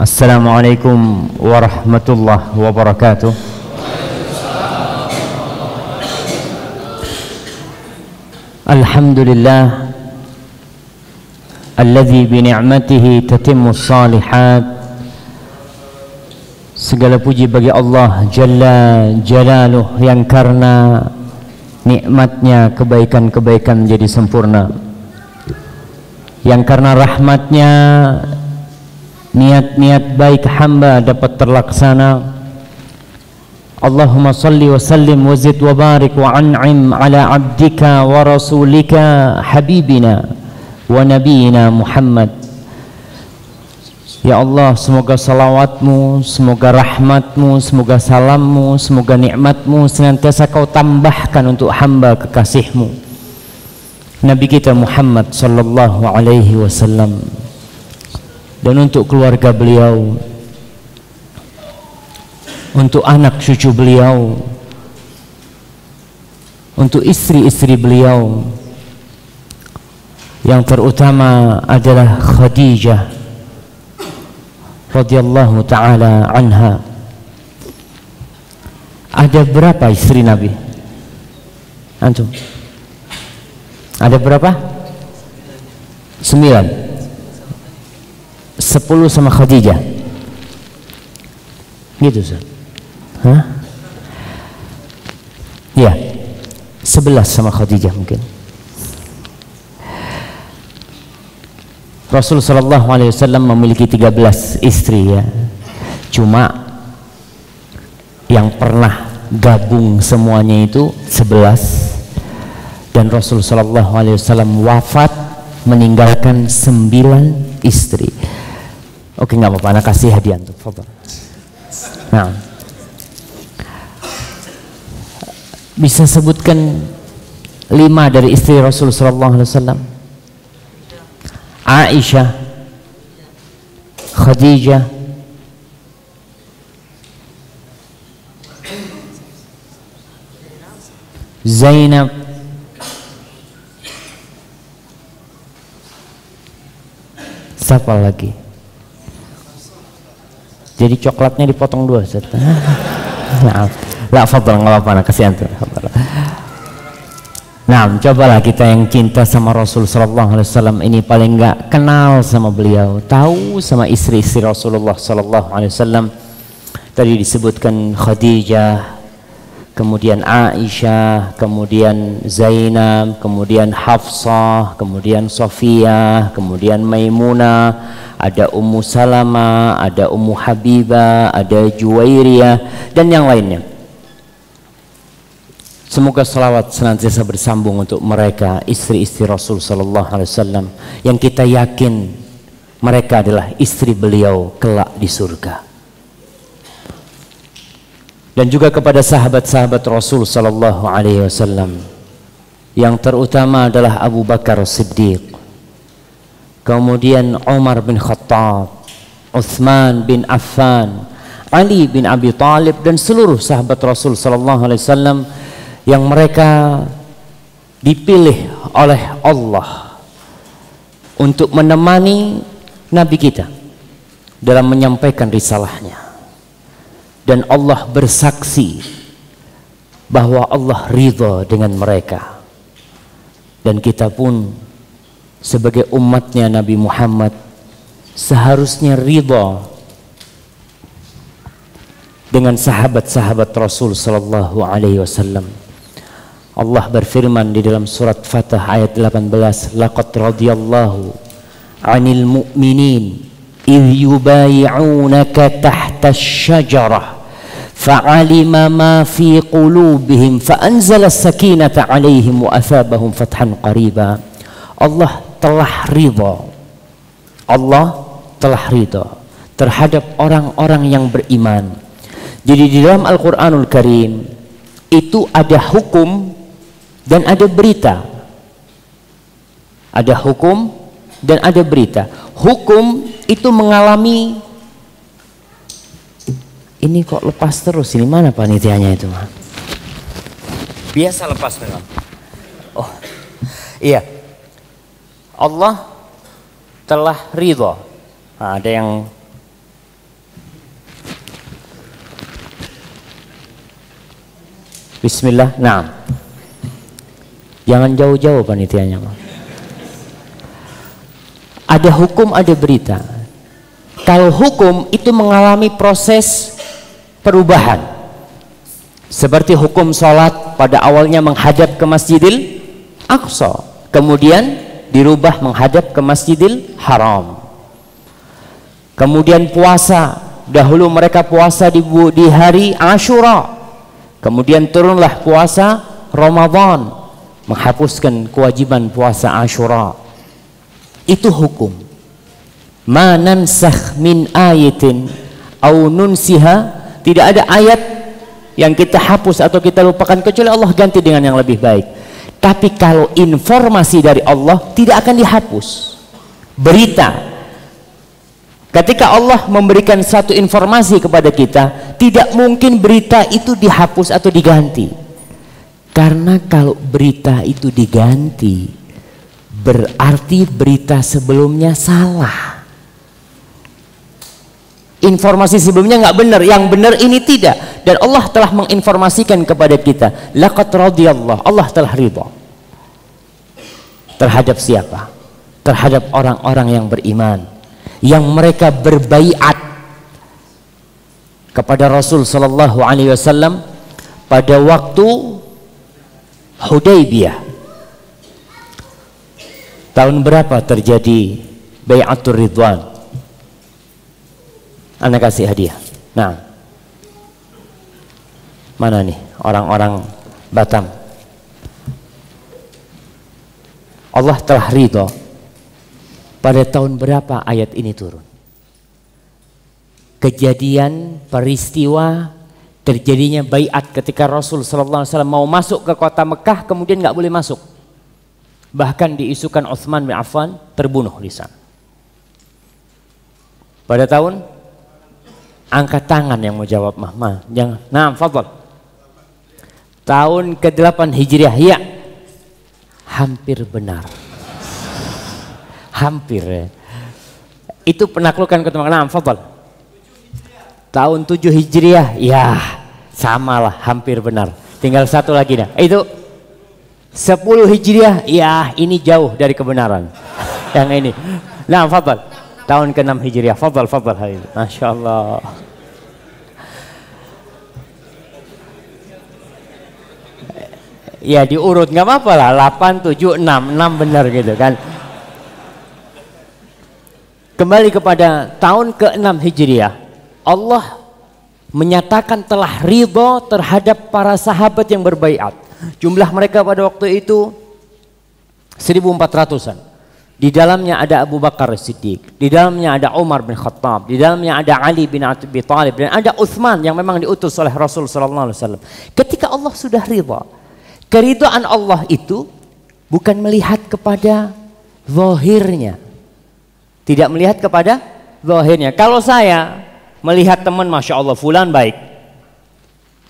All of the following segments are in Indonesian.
Assalamualaikum warahmatullahi wabarakatuh. Alhamdulillah alladzi bi ni'matihi tatimmus shalihat. Segala puji bagi Allah Jalla Jalaluh yang karena nikmatnya kebaikan-kebaikan menjadi sempurna, yang karena rahmatnya niat-niat baik hamba dapat terlaksana. Allahumma salli wa sallim wa zid wa barik wa an'im ala abdika wa rasulika habibina wa nabiyina Muhammad. Ya Allah, semoga salawatmu, semoga rahmatmu, semoga salammu, semoga nikmatmu senantiasa kau tambahkan untuk hamba kekasihmu Nabi kita Muhammad sallallahu alaihi wasallam, dan untuk keluarga beliau, untuk anak cucu beliau, untuk istri-istri beliau, yang terutama adalah Khadijah radhiyallahu ta'ala anha. Ada berapa istri Nabi? Antum? Ada berapa? 9. 10 sama Khadijah gitu, Ustaz? Hah? Ya, 11 sama Khadijah mungkin. Rasul sallallahu alaihi wasallam memiliki 13 istri, ya. Cuma yang pernah gabung semuanya itu 11, dan Rasul sallallahu alaihi wasallam wafat meninggalkan 9 istri. Oke, nggak apa-apa, anak kasih hadiah untuk foto. Nah, bisa sebutkan 5 dari istri Rasul sallallahu alaihi wasallam? Aisyah, Khadijah, Zainab, siapa lagi? Jadi coklatnya dipotong 2, Ustaz. Nah, la fadhal, enggak apa-apa, kasihan tuh. Nah, cobalah kita yang cinta sama Rasul sallallahu alaihi wasallam ini paling enggak kenal sama beliau, tahu sama istri-istri Rasulullah sallallahu alaihi wasallam. Tadi disebutkan Khadijah, kemudian Aisyah, kemudian Zainab, kemudian Hafsah, kemudian Sofia, kemudian Maimunah, ada Ummu Salamah, ada Ummu Habibah, ada Juwairiyah, dan yang lainnya. Semoga salawat senantiasa bersambung untuk mereka, istri-istri Rasul sallallahu alaihi wasallam, yang kita yakin mereka adalah istri beliau kelak di surga. Dan juga kepada sahabat-sahabat Rasul sallallahu alaihi wasallam, yang terutama adalah Abu Bakar Siddiq, kemudian Umar bin Khattab, Utsman bin Affan, Ali bin Abi Thalib, dan seluruh sahabat Rasul sallallahu alaihi wasallam yang mereka dipilih oleh Allah untuk menemani Nabi kita dalam menyampaikan risalahnya. Dan Allah bersaksi bahwa Allah ridha dengan mereka, dan kita pun sebagai umatnya Nabi Muhammad seharusnya ridha dengan sahabat-sahabat Rasul sallallahu alaihi wasallam. Allah berfirman di dalam surat Fatah ayat 18, laqad radiyallahu 'anil mu'minin idh yubayi'unaka tahta asy-syajarah fa'alima ma fi qulubihim fa'anzala as-sakinata 'alaihim wa athabahum fathan qariba. Allah telah ridha, Allah telah ridha terhadap orang-orang yang beriman. Jadi di dalam Al-Qur'anul Karim itu ada hukum dan ada berita. Ada hukum dan ada berita. Hukum itu mengalami, ini kok lepas terus, ini mana panitianya itu? Biasa lepas memang. Oh iya, Allah telah ridha. Nah, ada yang Bismillah. Nah, jangan jauh-jauh panitianya. Ada hukum, ada berita. Kalau hukum itu mengalami proses perubahan, seperti hukum sholat pada awalnya menghadap ke Masjidil Aqsa, kemudian dirubah menghadap ke Masjidil Haram. Kemudian puasa, dahulu mereka puasa di hari Ashura, kemudian turunlah puasa Ramadan, menghapuskan kewajiban puasa Ashura. Itu hukum. Ma nansakh min ayatin au nunsiha, tidak ada ayat yang kita hapus atau kita lupakan kecuali Allah ganti dengan yang lebih baik. Tapi kalau informasi dari Allah tidak akan dihapus. Berita, ketika Allah memberikan satu informasi kepada kita, tidak mungkin berita itu dihapus atau diganti. Karena kalau berita itu diganti, berarti berita sebelumnya salah. Informasi sebelumnya nggak benar, yang benar ini tidak. Dan Allah telah menginformasikan kepada kita, laqad radiyallahu, Allah telah ridha. Terhadap siapa? Terhadap orang-orang yang beriman, yang mereka berbaiat kepada Rasul sallallahu alaihi wasallam pada waktu Hudaybiyah. Tahun berapa terjadi Bai'atur Ridwan? Anda kasih hadiah. Nah, mana nih orang-orang Batam? Allah telah ridha. Pada tahun berapa ayat ini turun? Kejadian peristiwa terjadinya baiat ketika Rasul sallallahu alaihi wasallam mau masuk ke kota Mekah, kemudian nggak boleh masuk. Bahkan diisukan Utsman bin Affan terbunuh di sana. Pada tahun, angkat tangan yang mau jawab, mah jangan. Nah, fadhal. Tahun ke-8 Hijriah, ya. Hampir benar. Hampir ya. Itu penaklukan kota Mekah. Nah, fadhal. Tahun 7 Hijriah, ya. Samalah, hampir benar. Tinggal satu lagi dah. Itu 10 Hijriah, ya, ini jauh dari kebenaran. Yang ini. Nah, fadhal. Tahun ke-6 Hijriah. Fadhal Habib. Masya Allah. Ya diurut nggak apa-apa lah, 8, 7, 6 benar gitu kan. Kembali kepada tahun ke-6 Hijriah, Allah menyatakan telah ridha terhadap para sahabat yang berbaiat. Jumlah mereka pada waktu itu 1.400-an. Di dalamnya ada Abu Bakar Siddiq, di dalamnya ada Umar bin Khattab, di dalamnya ada Ali bin Abi Thalib, dan ada Utsman yang memang diutus oleh Rasul sallallahu alaihi wasallam. Ketika Allah sudah ridha, keridhaan Allah itu bukan melihat kepada zahirnya. Tidak melihat kepada zahirnya. Kalau saya melihat teman, Masya Allah fulan baik,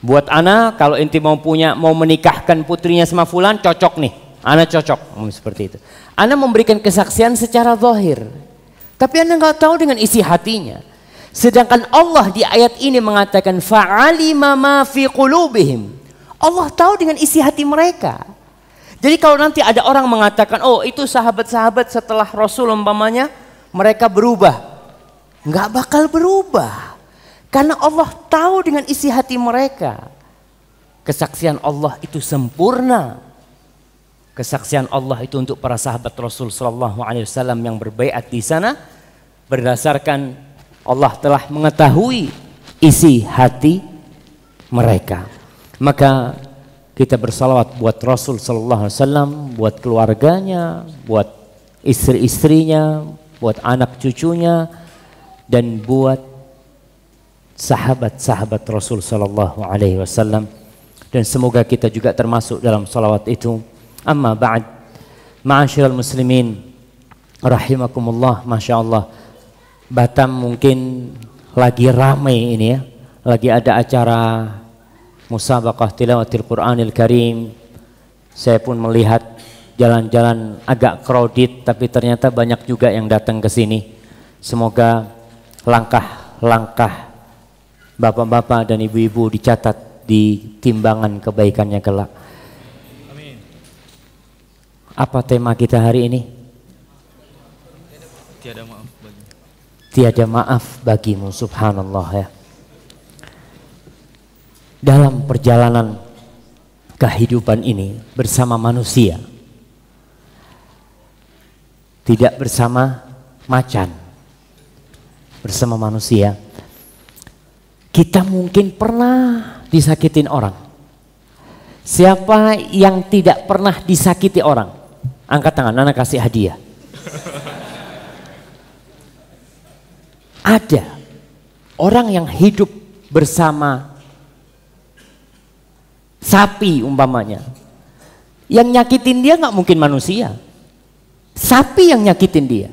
buat ana kalau inti mau menikahkan putrinya sama fulan, cocok nih, ana cocok, seperti itu. Ana memberikan kesaksian secara zahir, tapi ana nggak tahu dengan isi hatinya. Sedangkan Allah di ayat ini mengatakan fa'alima ma fi qulubihim. Allah tahu dengan isi hati mereka. Jadi kalau nanti ada orang mengatakan, oh itu sahabat-sahabat setelah Rasul umpamanya mereka berubah, nggak bakal berubah, karena Allah tahu dengan isi hati mereka. Kesaksian Allah itu sempurna. Kesaksian Allah itu untuk para sahabat Rasul sallallahu alaihi wasallam yang berbaiat di sana berdasarkan Allah telah mengetahui isi hati mereka. Maka kita bersalawat buat Rasul sallallahu alaihi wasallam, buat keluarganya, buat istri-istrinya, buat anak cucunya, dan buat sahabat-sahabat Rasul sallallahu alaihi wasallam. Dan semoga kita juga termasuk dalam salawat itu. Amma ba'd, ma'asyiral muslimin rahimakumullah. Masya Allah, Batam mungkin lagi ramai ini ya, lagi ada acara musabaqah tilawatil Qur'anil Karim. Saya pun melihat jalan-jalan agak crowded, tapi ternyata banyak juga yang datang ke sini. Semoga langkah-langkah bapak-bapak dan ibu-ibu dicatat di timbangan kebaikannya kelak. Amin. Apa tema kita hari ini? Tiada maaf bagi. Tiada maaf bagimu, subhanallah ya. Dalam perjalanan kehidupan ini bersama manusia, tidak bersama macan, bersama manusia, kita mungkin pernah disakitin orang. Siapa yang tidak pernah disakiti orang? Angkat tangan, anak kasih hadiah. Ada orang yang hidup bersama sapi umpamanya, yang nyakitin dia nggak mungkin manusia, sapi yang nyakitin dia.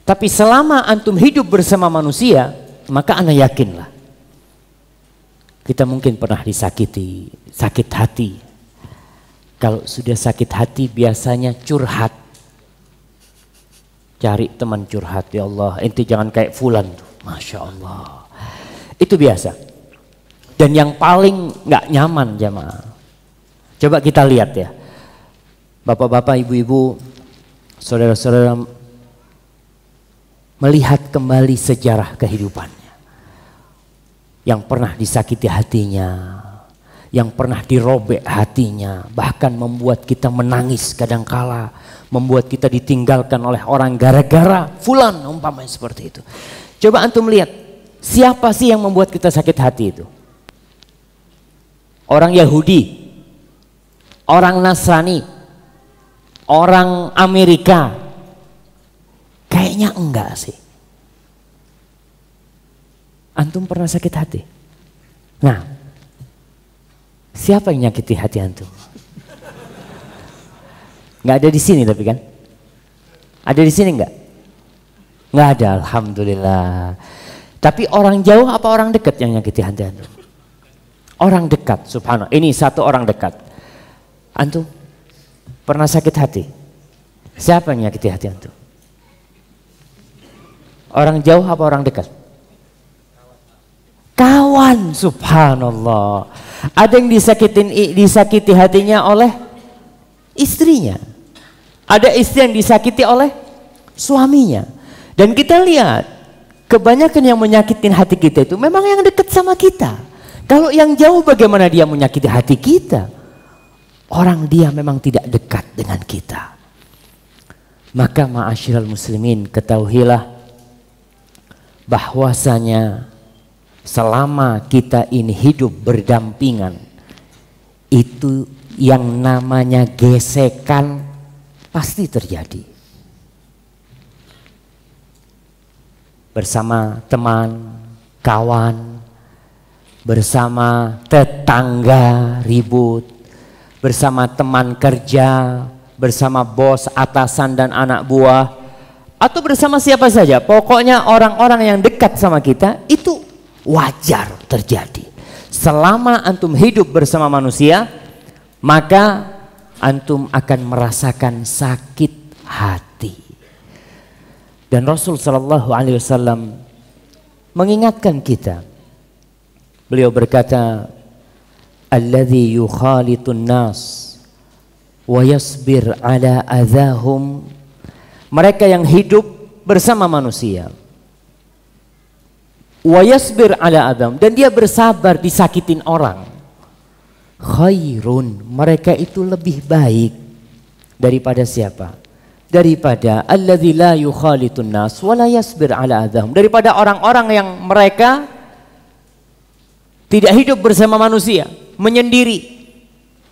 Tapi selama antum hidup bersama manusia, maka ana yakinlah kita mungkin pernah disakiti, sakit hati. Kalau sudah sakit hati biasanya curhat, cari teman curhat. Ya Allah, ente jangan kayak fulan tuh, masya Allah. Itu biasa. Dan yang paling nggak nyaman jamaah, coba kita lihat ya, bapak-bapak, ibu-ibu, saudara-saudara, melihat kembali sejarah kehidupannya. Yang pernah disakiti hatinya, yang pernah dirobek hatinya, bahkan membuat kita menangis kadangkala, membuat kita ditinggalkan oleh orang gara-gara fulan umpamanya seperti itu. Coba antum lihat, siapa sih yang membuat kita sakit hati itu? Orang Yahudi, orang Nasrani, orang Amerika? Kayaknya enggak sih. Antum pernah sakit hati? Nah, siapa yang nyakiti hati antum? Nggak ada di sini tapi kan? Ada di sini nggak? Nggak ada, alhamdulillah. Tapi orang jauh apa orang dekat yang nyakiti hati antum? Orang dekat, subhanallah. Ini satu orang dekat. Antum pernah sakit hati? Siapa yang nyakiti hati antum? Orang jauh apa orang dekat? Kawan, subhanallah. Ada yang disakiti hatinya oleh istrinya. Ada istri yang disakiti oleh suaminya. Dan kita lihat, kebanyakan yang menyakitin hati kita itu memang yang dekat sama kita. Kalau yang jauh bagaimana dia menyakiti hati kita? Orang dia memang tidak dekat dengan kita. Maka ma'asyiral muslimin, ketahuilah bahwasanya selama kita ini hidup berdampingan, itu yang namanya gesekan pasti terjadi. Bersama teman, kawan, bersama tetangga ribut, bersama teman kerja, bersama bos, atasan dan anak buah, atau bersama siapa saja. Pokoknya orang-orang yang dekat sama kita itu wajar terjadi. Selama antum hidup bersama manusia, maka antum akan merasakan sakit hati. Dan Rasul sallallahu alaihi wasallam mengingatkan kita. Beliau berkata, "Alladzi yukhalitun nas wa yasbir ala adzahum." Mereka yang hidup bersama manusia, wa yasbir ala adam, dan dia bersabar disakitin orang, khairun, mereka itu lebih baik daripada siapa? Daripada alladzi la yukhalitun nas wa la yasbir ala adam, daripada orang-orang yang mereka tidak hidup bersama manusia, menyendiri,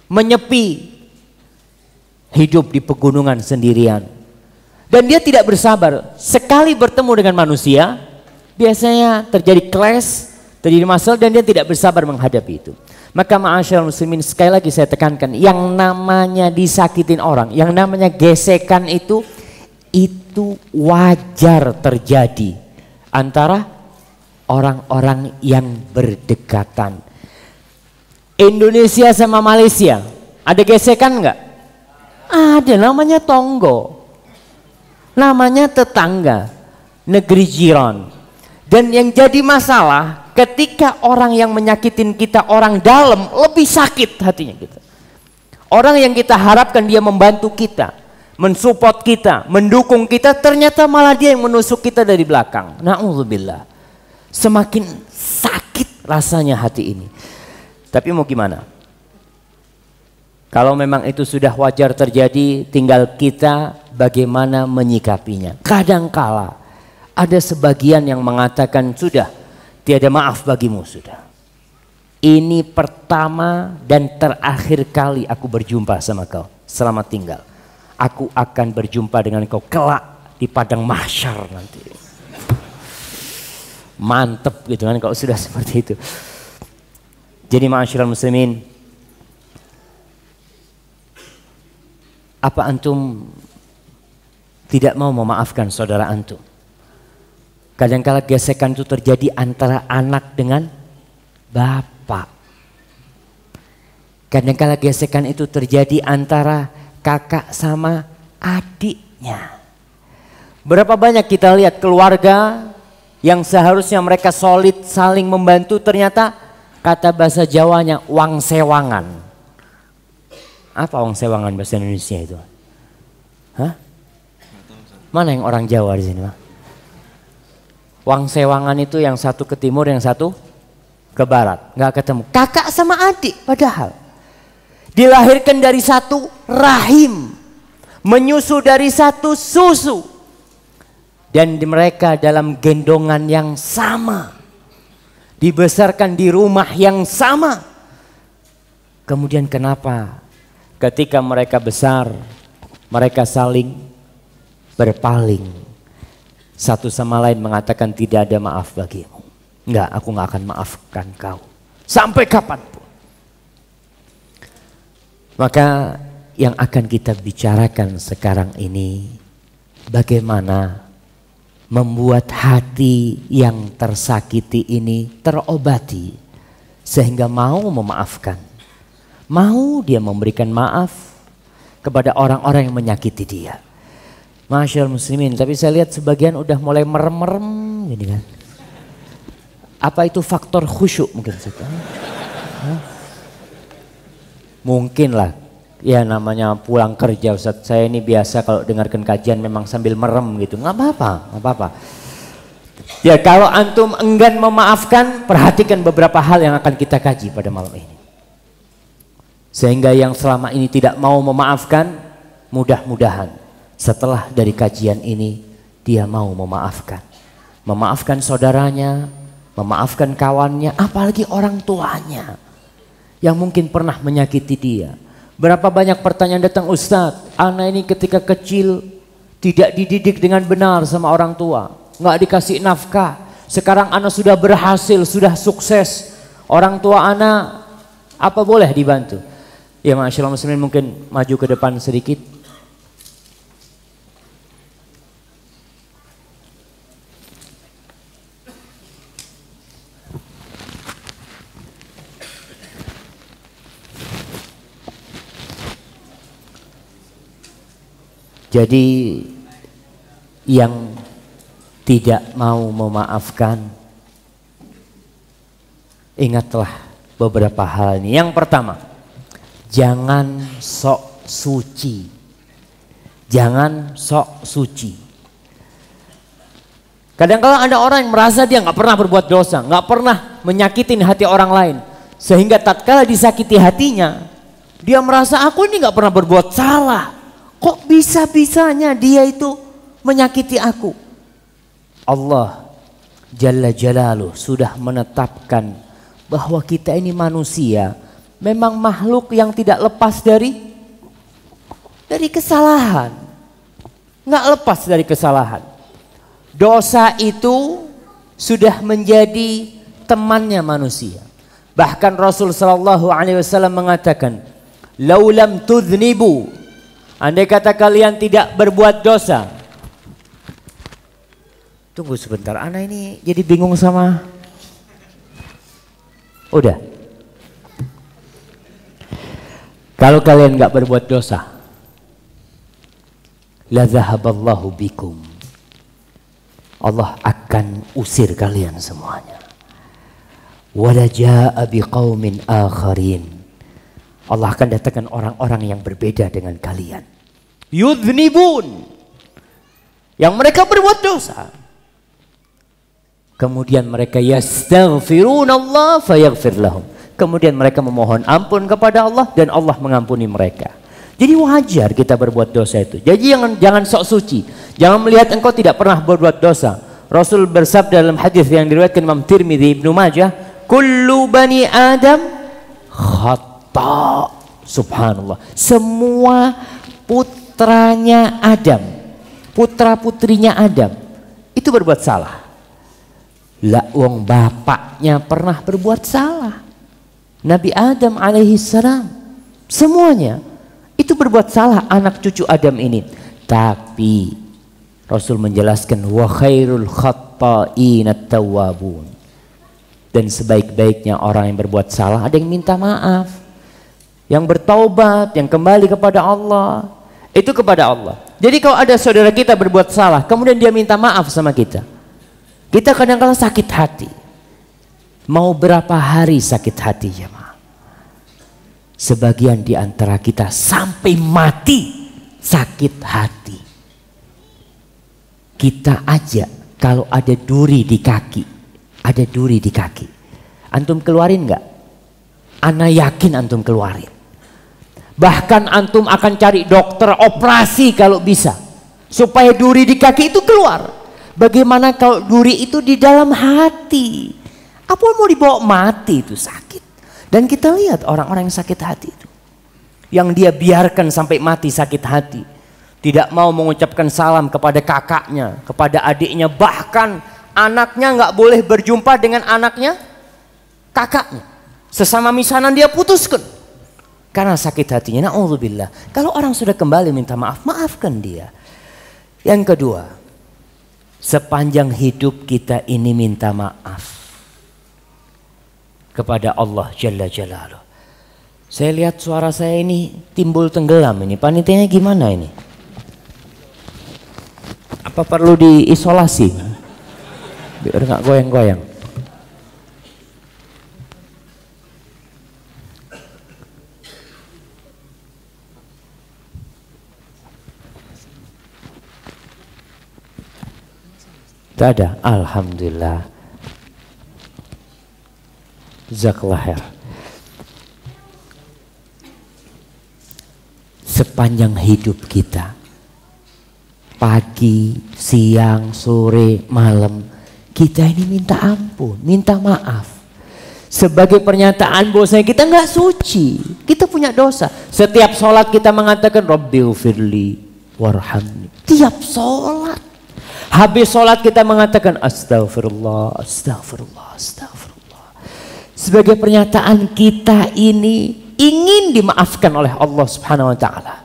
menyepi, hidup di pegunungan sendirian, dan dia tidak bersabar. Sekali bertemu dengan manusia biasanya terjadi clash, terjadi masalah, dan dia tidak bersabar menghadapi itu. Maka ma'asyiral muslimin, sekali lagi saya tekankan, yang namanya disakitin orang, yang namanya gesekan itu wajar terjadi antara orang-orang yang berdekatan. Indonesia sama Malaysia, ada gesekan enggak? Ada, namanya tonggo, namanya tetangga, negeri jiran. Dan yang jadi masalah ketika orang yang menyakitin kita orang dalam, lebih sakit hatinya kita. Orang yang kita harapkan dia membantu kita, mensupport kita, mendukung kita, ternyata malah dia yang menusuk kita dari belakang. Na'udzubillah. Semakin sakit rasanya hati ini. Tapi mau gimana? Kalau memang itu sudah wajar terjadi, tinggal kita bagaimana menyikapinya. Kadangkala ada sebagian yang mengatakan sudah, tiada maaf bagimu sudah. Ini pertama dan terakhir kali aku berjumpa sama kau. Selamat tinggal. Aku akan berjumpa dengan kau kelak di padang mahsyar nanti. Mantep gitu kan kalau sudah seperti itu. Jadi ma'asyiral muslimin, apa antum tidak mau memaafkan saudara antum? Kadang-kala gesekan itu terjadi antara anak dengan bapak. Kadang-kala gesekan itu terjadi antara kakak sama adiknya. Berapa banyak kita lihat keluarga yang seharusnya mereka solid saling membantu, ternyata kata bahasa Jawanya wang sewangan. Apa wang sewangan bahasa Indonesia itu? Hah? Mana yang orang Jawa di sini, Pak? Wang sewangan itu yang satu ke timur, yang satu ke barat, nggak ketemu. Kakak sama adik padahal dilahirkan dari satu rahim, menyusu dari satu susu, dan mereka dalam gendongan yang sama, dibesarkan di rumah yang sama. Kemudian kenapa ketika mereka besar mereka saling berpaling, satu sama lain mengatakan tidak ada maaf bagimu. Enggak, aku nggak akan maafkan kau sampai kapanpun. Maka yang akan kita bicarakan sekarang ini, bagaimana membuat hati yang tersakiti ini terobati sehingga mau memaafkan, mau dia memberikan maaf kepada orang-orang yang menyakiti dia. Masyaallah muslimin, tapi saya lihat sebagian udah mulai merem-merem gini kan. Apa itu faktor khusyuk mungkin? Mungkin lah, ya namanya pulang kerja Ustaz. Saya ini biasa kalau dengarkan kajian memang sambil merem gitu, nggak apa-apa, nggak apa-apa. Ya kalau antum enggan memaafkan, perhatikan beberapa hal yang akan kita kaji pada malam ini. Sehingga yang selama ini tidak mau memaafkan, mudah-mudahan setelah dari kajian ini dia mau memaafkan. Memaafkan saudaranya, memaafkan kawannya, apalagi orang tuanya yang mungkin pernah menyakiti dia. Berapa banyak pertanyaan datang, Ustadz, anak ini ketika kecil tidak dididik dengan benar sama orang tua, nggak dikasih nafkah. Sekarang anak sudah berhasil, sudah sukses, orang tua anak apa boleh dibantu? Ya masyaallah muslimin, mungkin maju ke depan sedikit. Jadi yang tidak mau memaafkan, ingatlah beberapa hal ini. Yang pertama, jangan sok suci. Jangan sok suci. Kadang-kadang ada orang yang merasa dia nggak pernah berbuat dosa, nggak pernah menyakitin hati orang lain, sehingga tatkala disakiti hatinya, dia merasa aku ini nggak pernah berbuat salah. Kok bisa-bisanya dia itu menyakiti aku? Allah Jalla Jalaluh sudah menetapkan bahwa kita ini manusia, memang makhluk yang tidak lepas dari kesalahan. Nggak lepas dari kesalahan. Dosa itu sudah menjadi temannya manusia. Bahkan Rasul sallallahu alaihi wasallam mengatakan, "Laulam tudhnibu," andai kata kalian tidak berbuat dosa. Tunggu sebentar, anak ini jadi bingung sama. Udah. Kalau kalian nggak berbuat dosa, la zahaballahu bikum. Allah akan usir kalian semuanya. wala jaa'a biqaumin akharin. Allah akan datangkan orang-orang yang berbeda dengan kalian. Yudhnibun, yang mereka berbuat dosa. Kemudian mereka yastaghfirunallah fayaghfir lahum. Kemudian mereka memohon ampun kepada Allah dan Allah mengampuni mereka. Jadi wajar kita berbuat dosa itu. Jadi jangan sok suci. Jangan melihat engkau tidak pernah berbuat dosa. Rasul bersabda dalam hadis yang diriwayatkan Imam Tirmidzi, Ibnu Majah, kullu bani Adam khata. Subhanallah. Semua putranya Adam, putra-putrinya Adam itu berbuat salah. Lah wong bapaknya pernah berbuat salah. Nabi Adam alaihi salam semuanya itu berbuat salah, anak cucu Adam ini. Tapi Rasul menjelaskan wa khairul khatta'ina at-tawwabun. Dan sebaik-baiknya orang yang berbuat salah ada yang minta maaf, yang bertaubat, yang kembali kepada Allah. Itu kepada Allah. Jadi kalau ada saudara kita berbuat salah kemudian dia minta maaf sama kita, kita kadang-kadang sakit hati. Mau berapa hari sakit hati jemaah? Sebagian di antara kita sampai mati sakit hati. Kita aja kalau ada duri di kaki, ada duri di kaki, antum keluarin nggak? Ana yakin antum keluarin. Bahkan antum akan cari dokter operasi kalau bisa supaya duri di kaki itu keluar. Bagaimana kalau duri itu di dalam hati? Apa mau dibawa mati, itu sakit. Dan kita lihat orang-orang yang sakit hati itu, yang dia biarkan sampai mati sakit hati, tidak mau mengucapkan salam kepada kakaknya, kepada adiknya, bahkan anaknya nggak boleh berjumpa dengan anaknya, kakaknya. Sesama misanan dia putuskan karena sakit hatinya. Na'udzubillah. Kalau orang sudah kembali minta maaf, maafkan dia. Yang kedua, sepanjang hidup kita ini minta maaf kepada Allah Jalla Jalaluh. Saya lihat suara saya ini timbul tenggelam ini. Panitianya gimana ini? Apa perlu diisolasi? Biar nggak goyang-goyang. Tidak ada. Alhamdulillah. Jazakallah khair. Sepanjang hidup kita, pagi, siang, sore, malam, kita ini minta ampun, minta maaf. Sebagai pernyataan bahwasanya kita nggak suci, kita punya dosa. Setiap sholat kita mengatakan Rabbighfirli warhamni. Tiap sholat, habis sholat kita mengatakan Astaghfirullah, Astaghfirullah, Astaghfirullah. Sebagai pernyataan kita ini ingin dimaafkan oleh Allah Subhanahu wa taala.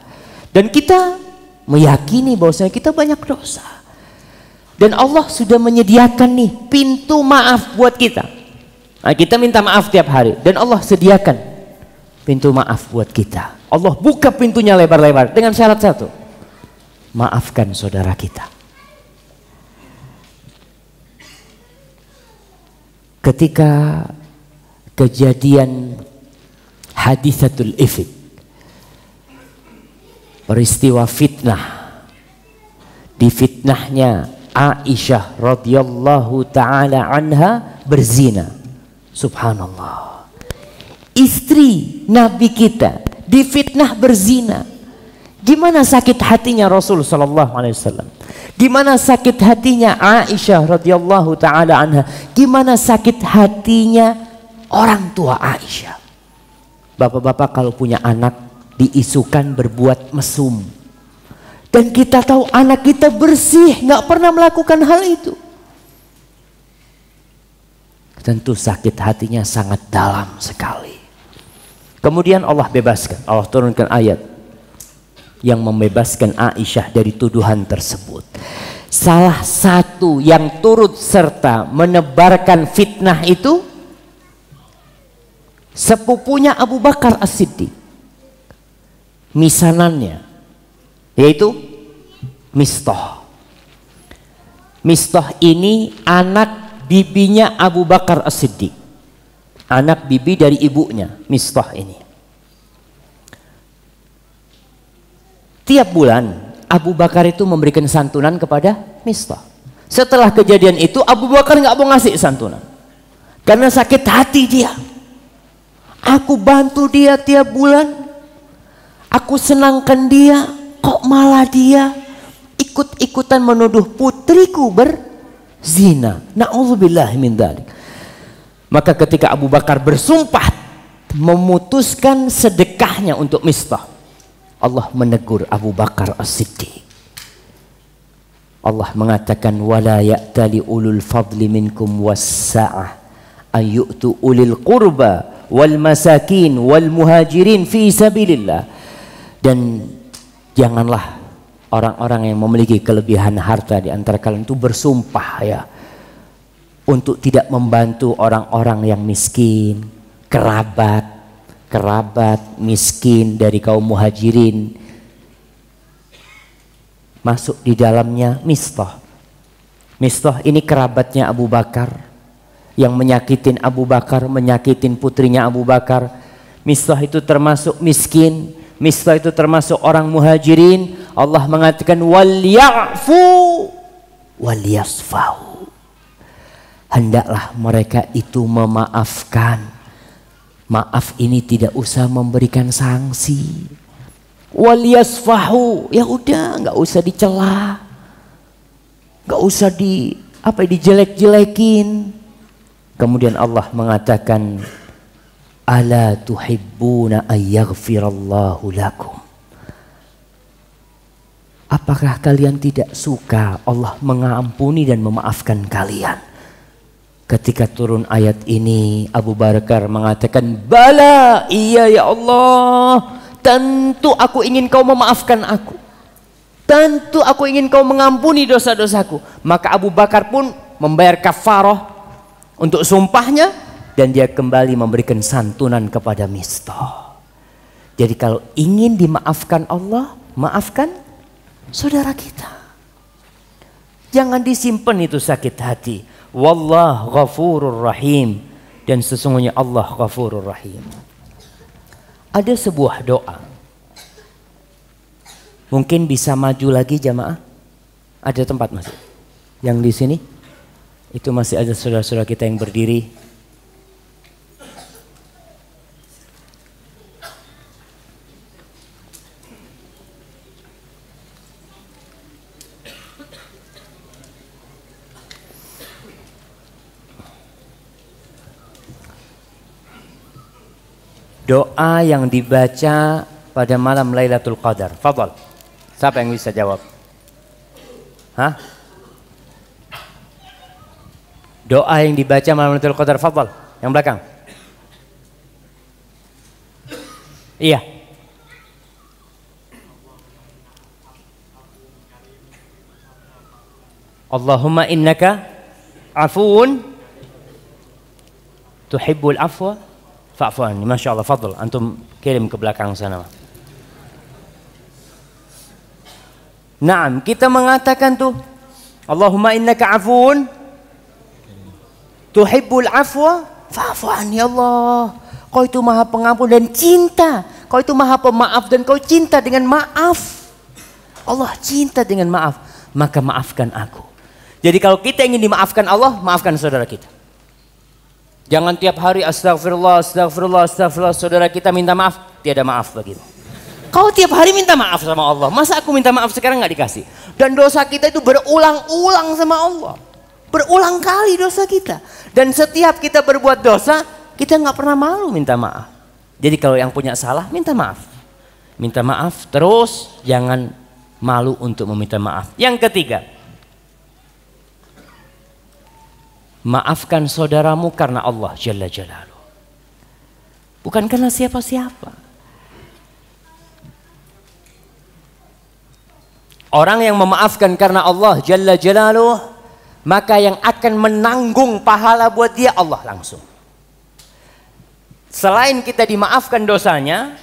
Dan kita meyakini bahwasanya kita banyak dosa. Dan Allah sudah menyediakan nih pintu maaf buat kita. Nah, kita minta maaf tiap hari dan Allah sediakan pintu maaf buat kita. Allah buka pintunya lebar-lebar dengan syarat satu. Maafkan saudara kita. Ketika kejadian hadisatul ifk, peristiwa fitnah, difitnahnya Aisyah radhiyallahu taala anha berzina. Subhanallah. Istri Nabi kita difitnah berzina. Gimana sakit hatinya Rasul sallallahu alaihi wasallam? Gimana sakit hatinya Aisyah radhiyallahu taala anha? Gimana sakit hatinya orang tua Aisyah? Bapak-bapak kalau punya anak diisukan berbuat mesum, dan kita tahu anak kita bersih, nggak pernah melakukan hal itu, tentu sakit hatinya sangat dalam sekali. Kemudian Allah bebaskan, Allah turunkan ayat yang membebaskan Aisyah dari tuduhan tersebut. Salah satu yang turut serta menebarkan fitnah itu sepupunya Abu Bakar As-Siddiq, misanannya, yaitu Mistah. Mistah ini anak bibinya Abu Bakar As-Siddiq. anak bibi dari ibunya, Mistah ini. Tiap bulan Abu Bakar itu memberikan santunan kepada Mistah. Setelah kejadian itu Abu Bakar nggak mau ngasih santunan karena sakit hati dia. Aku bantu dia tiap bulan, aku senangkan dia, kok malah dia ikut-ikutan menuduh putriku berzina. Na'udzubillah min dzalik. Maka ketika Abu Bakar bersumpah memutuskan sedekahnya untuk Mistah, Allah menegur Abu Bakar As-Siddiq. Allah mengatakan wala ya'tali ulul fadli minkum was-sa'ah an yu'tu ulil qurba wal masakin wal muhajirin fi sabilillah. Dan janganlah orang-orang yang memiliki kelebihan harta di antara kalian itu bersumpah ya untuk tidak membantu orang-orang yang miskin, kerabat miskin dari kaum muhajirin. Masuk di dalamnya Mistah. Mistah ini kerabatnya Abu Bakar yang menyakitin Abu Bakar, menyakitin putrinya Abu Bakar. Mistah itu termasuk miskin, Mistah itu termasuk orang muhajirin. Allah mengatakan wal ya'fu wal yasfahu. Hendaklah mereka itu memaafkan. Maaf ini tidak usah memberikan sanksi. Wal yasfahu, ya udah nggak usah dicela, nggak usah dijelek-jelekin. Kemudian Allah mengatakan ala tuhibbuna ayyaghfirallahu lakum. Apakah kalian tidak suka Allah mengampuni dan memaafkan kalian? Ketika turun ayat ini Abu Bakar mengatakan bala, iya ya Allah, tentu aku ingin kau memaafkan aku, tentu aku ingin kau mengampuni dosa-dosaku. Maka Abu Bakar pun membayar kafarah untuk sumpahnya dan dia kembali memberikan santunan kepada Mistah. Jadi kalau ingin dimaafkan Allah, maafkan saudara kita. Jangan disimpan itu sakit hati. Wallah ghafurur rahim. Dan sesungguhnya Allah ghafurur rahim. Ada sebuah doa. Mungkin bisa maju lagi jamaah. Ada tempat masih? Yang di sini? Itu masih ada saudara-saudara kita yang berdiri. Doa yang dibaca pada malam Lailatul Qadar. Fadhal. Siapa yang bisa jawab? Hah? Doa yang dibaca malam Lailatul Qadar. Fadhal. Yang belakang. Iya. Allahumma innaka afuun tuhibbul afwa fa'fu anni. Masya Allah, fadl. Antum kirim ke belakang sana. Naam, kita mengatakan tuh Allahumma innaka afuun tuhibbul afwa fa'fu anni. Allah, kau itu maha pengampun dan cinta. Kau itu maha pemaaf dan kau cinta dengan maaf. Allah cinta dengan maaf, maka maafkan aku. Jadi kalau kita ingin dimaafkan Allah, maafkan saudara kita. Jangan tiap hari astagfirullah, astagfirullah, astagfirullah. Saudara kita minta maaf, tiada maaf bagimu. Kau tiap hari minta maaf sama Allah. Masa aku minta maaf sekarang nggak dikasih? Dan dosa kita itu berulang-ulang sama Allah. Berulang kali dosa kita. Dan setiap kita berbuat dosa, kita nggak pernah malu minta maaf. Jadi kalau yang punya salah, minta maaf. Minta maaf terus, jangan malu untuk meminta maaf. Yang ketiga, maafkan saudaramu karena Allah Jalla Jalaluh. Bukan karena siapa-siapa. Orang yang memaafkan karena Allah Jalla Jalaluh, maka yang akan menanggung pahala buat dia Allah langsung. Selain kita dimaafkan dosanya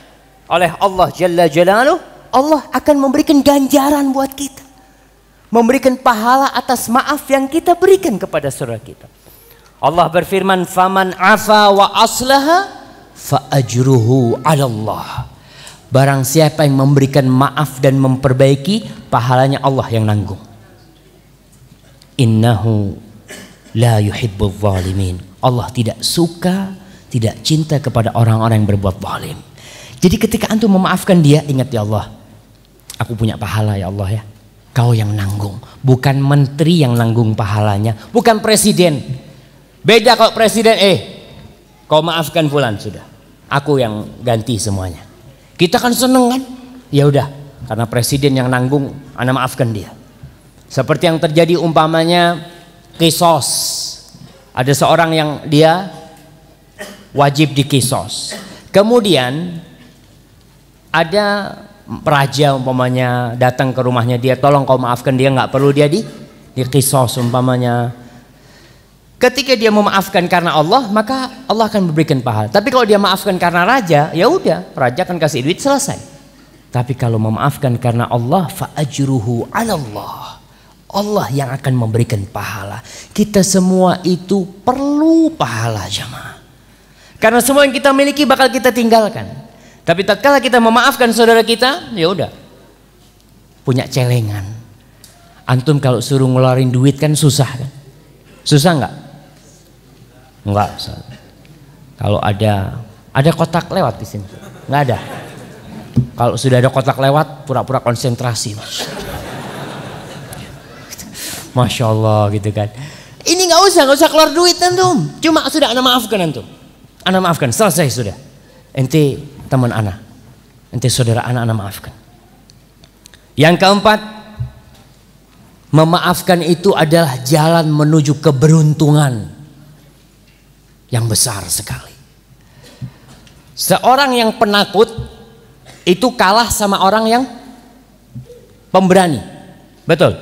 oleh Allah Jalla Jalaluh, Allah akan memberikan ganjaran buat kita. Memberikan pahala atas maaf yang kita berikan kepada saudara kita. Allah berfirman, "Faman afa wa aslaha fa ajruhu 'ala Allah." Barang siapa yang memberikan maaf dan memperbaiki, pahalanya Allah yang nanggung. Innahu la yuhibbul zalimin. Allah tidak suka, tidak cinta kepada orang-orang yang berbuat zalim. Jadi ketika antum memaafkan dia, ingat ya Allah, aku punya pahala ya Allah ya. Kau yang nanggung, bukan menteri yang nanggung pahalanya, bukan presiden. Beda kalau presiden, kau maafkan fulan sudah, aku yang ganti semuanya. Kita kan seneng kan? Ya udah, karena presiden yang nanggung, ana maafkan dia. Seperti yang terjadi umpamanya kisos. Ada seorang yang dia wajib dikisos. Kemudian ada raja umpamanya datang ke rumahnya dia, tolong kau maafkan dia, nggak perlu dia dikisos umpamanya. Ketika dia memaafkan karena Allah, maka Allah akan memberikan pahala. Tapi kalau dia maafkan karena raja, ya udah, raja akan kasih duit selesai. Tapi kalau memaafkan karena Allah, fa ajruhu 'ala Allah. Allah yang akan memberikan pahala. Kita semua itu perlu pahala jemaah. Karena semua yang kita miliki bakal kita tinggalkan. Tapi tatkala kita memaafkan saudara kita, ya udah. Punya celengan. Antum kalau suruh ngeluarin duit kan susah kan? Susah nggak? Enggak. Kalau ada kotak lewat di sini, nggak ada. Kalau sudah ada kotak lewat, pura-pura konsentrasi. Masya Allah gitu kan. Ini nggak usah keluar duit antum. Cuma sudah ana maafkan antum. Ana maafkan, selesai sudah. Ente teman ana, ente saudara ana maafkan. Yang keempat, memaafkan itu adalah jalan menuju keberuntungan yang besar sekali. Seorang yang penakut itu kalah sama orang yang pemberani. Betul.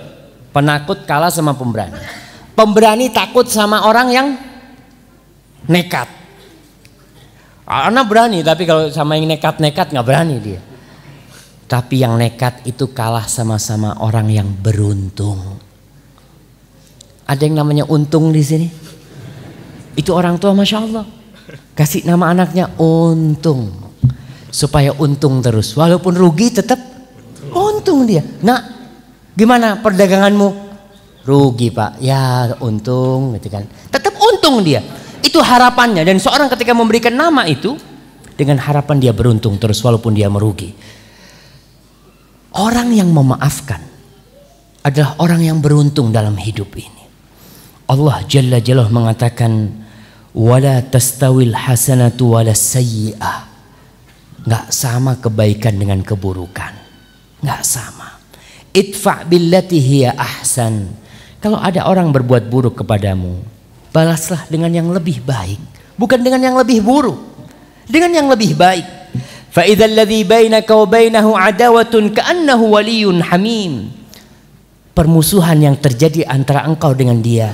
Penakut kalah sama pemberani. Pemberani takut sama orang yang nekat. Anak berani, tapi kalau sama yang nekat-nekat nggak berani dia. Tapi yang nekat itu kalah sama-sama orang yang beruntung. Ada yang namanya untung di sini? Itu orang tua Masya Allah kasih nama anaknya Untung, supaya untung terus, walaupun rugi tetap untung dia. Nah, gimana perdaganganmu? Rugi pak, ya untung gitu kan, tetap untung dia. Itu harapannya. Dan seorang ketika memberikan nama itu dengan harapan dia beruntung terus walaupun dia merugi. Orang yang memaafkan adalah orang yang beruntung dalam hidup ini. Allah Jalla Jalaluhu mengatakan, wala tastawil hasanatu wala sayyi'ah. Nggak sama kebaikan dengan keburukan, nggak sama. Idfa' billati hiya ahsan. Kalau ada orang berbuat buruk kepadamu, balaslah dengan yang lebih baik, bukan dengan yang lebih buruk, dengan yang lebih baik. Fa idzal ladzi bainaka wa bainahu adawatun ka'annahu waliyyun hamim. Permusuhan yang terjadi antara engkau dengan dia,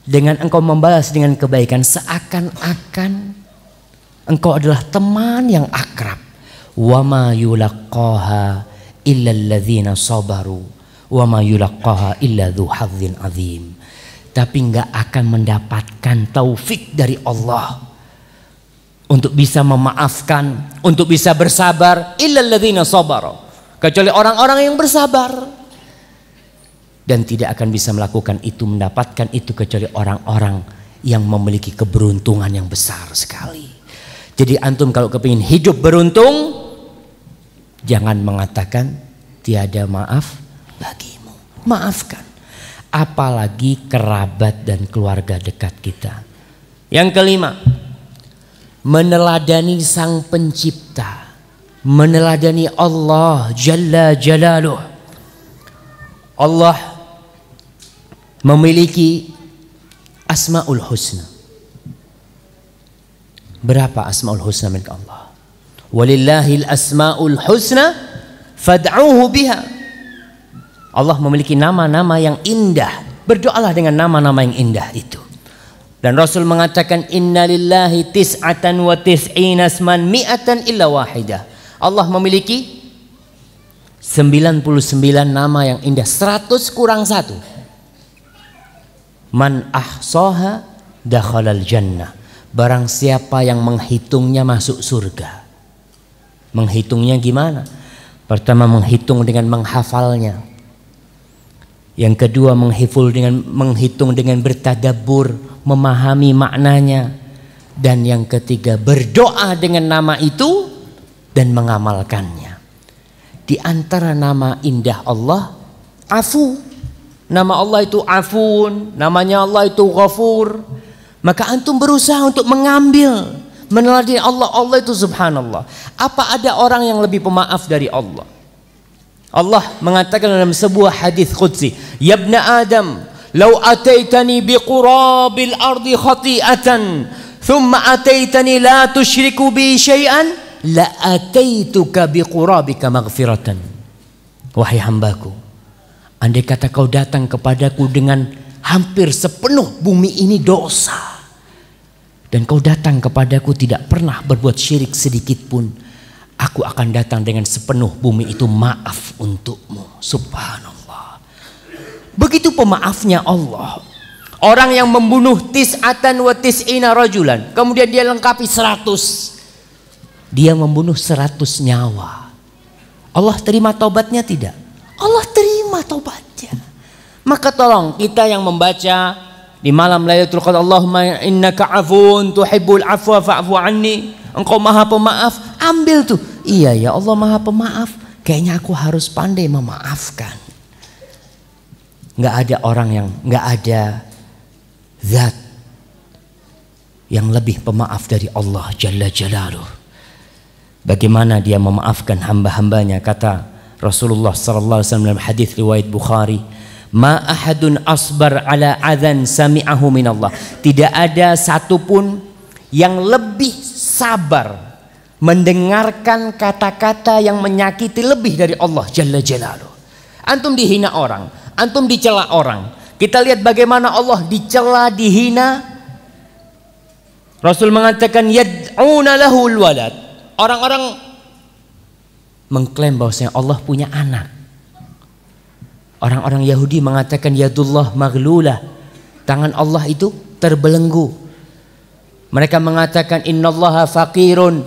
dengan engkau membalas dengan kebaikan, seakan-akan engkau adalah teman yang akrab. Wa ma yulaqqaha illa alladzina sabaru wa ma yulaqqaha illa dzu hadzin azim. Tapi enggak akan mendapatkan taufik dari Allah untuk bisa memaafkan, untuk bisa bersabar, illa alladzina sabaru, kecuali orang-orang yang bersabar. Dan tidak akan bisa melakukan itu, mendapatkan itu, kecuali orang-orang yang memiliki keberuntungan yang besar sekali. Jadi antum kalau kepingin hidup beruntung, jangan mengatakan tiada maaf bagimu. Maafkan. Apalagi kerabat dan keluarga dekat kita. Yang kelima, meneladani Sang Pencipta, meneladani Allah Jalla Jalaluh. Allah memiliki Asmaul Husna. Berapa Asmaul Husna milik Allah? Walillahil asmaul husna fad'uhu biha. Allah memiliki nama-nama yang indah. Berdoalah dengan nama-nama yang indah itu. Dan Rasul mengatakan, inna lillahi tis'atan wa tis'ina asman mi'atan illa wahidah. Allah memiliki 99 nama yang indah, 100 kurang 1. Man ahsaha dakhalal jannah. Barang siapa yang menghitungnya masuk surga. Menghitungnya gimana? Pertama menghitung dengan menghafalnya. Yang kedua menghitung dengan bertadabbur, memahami maknanya. Dan yang ketiga berdoa dengan nama itu dan mengamalkannya. Di antara nama indah Allah, Afu. Nama Allah itu Afun, namanya Allah itu Ghafur. Maka antum berusaha untuk mengambil, meneladani Allah. Allah itu subhanallah. Apa ada orang yang lebih pemaaf dari Allah? Allah mengatakan dalam sebuah hadis qudsi, "Ya ibna Adam, law ataitani biqurabil ardi khati'atan, thumma ataitani la tusyriku bi syai'an, la ataituka biqurabika maghfiratan." Wahai hambaku, andai kata kau datang kepadaku dengan hampir sepenuh bumi ini dosa, dan kau datang kepadaku tidak pernah berbuat syirik sedikit pun, aku akan datang dengan sepenuh bumi itu maaf untukmu. Subhanallah. Begitu pemaafnya Allah. Orang yang membunuh tis'atan wa tis'ina rajulan, kemudian dia lengkapi 100. Dia membunuh 100 nyawa. Allah terima taubatnya tidak? Allah terima taubatnya. Maka tolong kita yang membaca di malam Lailatul Qadar, Allahumma innaka afun tuhibbul afwa fa'fu anni, engkau maha pemaaf, ambil tuh. Iya ya Allah maha pemaaf, kayaknya aku harus pandai memaafkan. Nggak ada orang yang, nggak ada zat yang lebih pemaaf dari Allah Jalla Jalaluh. Bagaimana dia memaafkan hamba-hambanya? Kata Rasulullah sallallahu alaihi wasallam dalam hadis riwayat Bukhari, "Ma ahadun asbar ala adzan sami'ahu minallah." Tidak ada satupun yang lebih sabar mendengarkan kata-kata yang menyakiti lebih dari Allah Jalla Jalaluh. Antum dihina orang, antum dicela orang. Kita lihat bagaimana Allah dicela, dihina. Rasul mengatakan yad'una lahul walad. Orang-orang mengklaim bahwasanya Allah punya anak. Orang-orang Yahudi mengatakan yadullah maghlulah. Tangan Allah itu terbelenggu. Mereka mengatakan innallaha faqirun.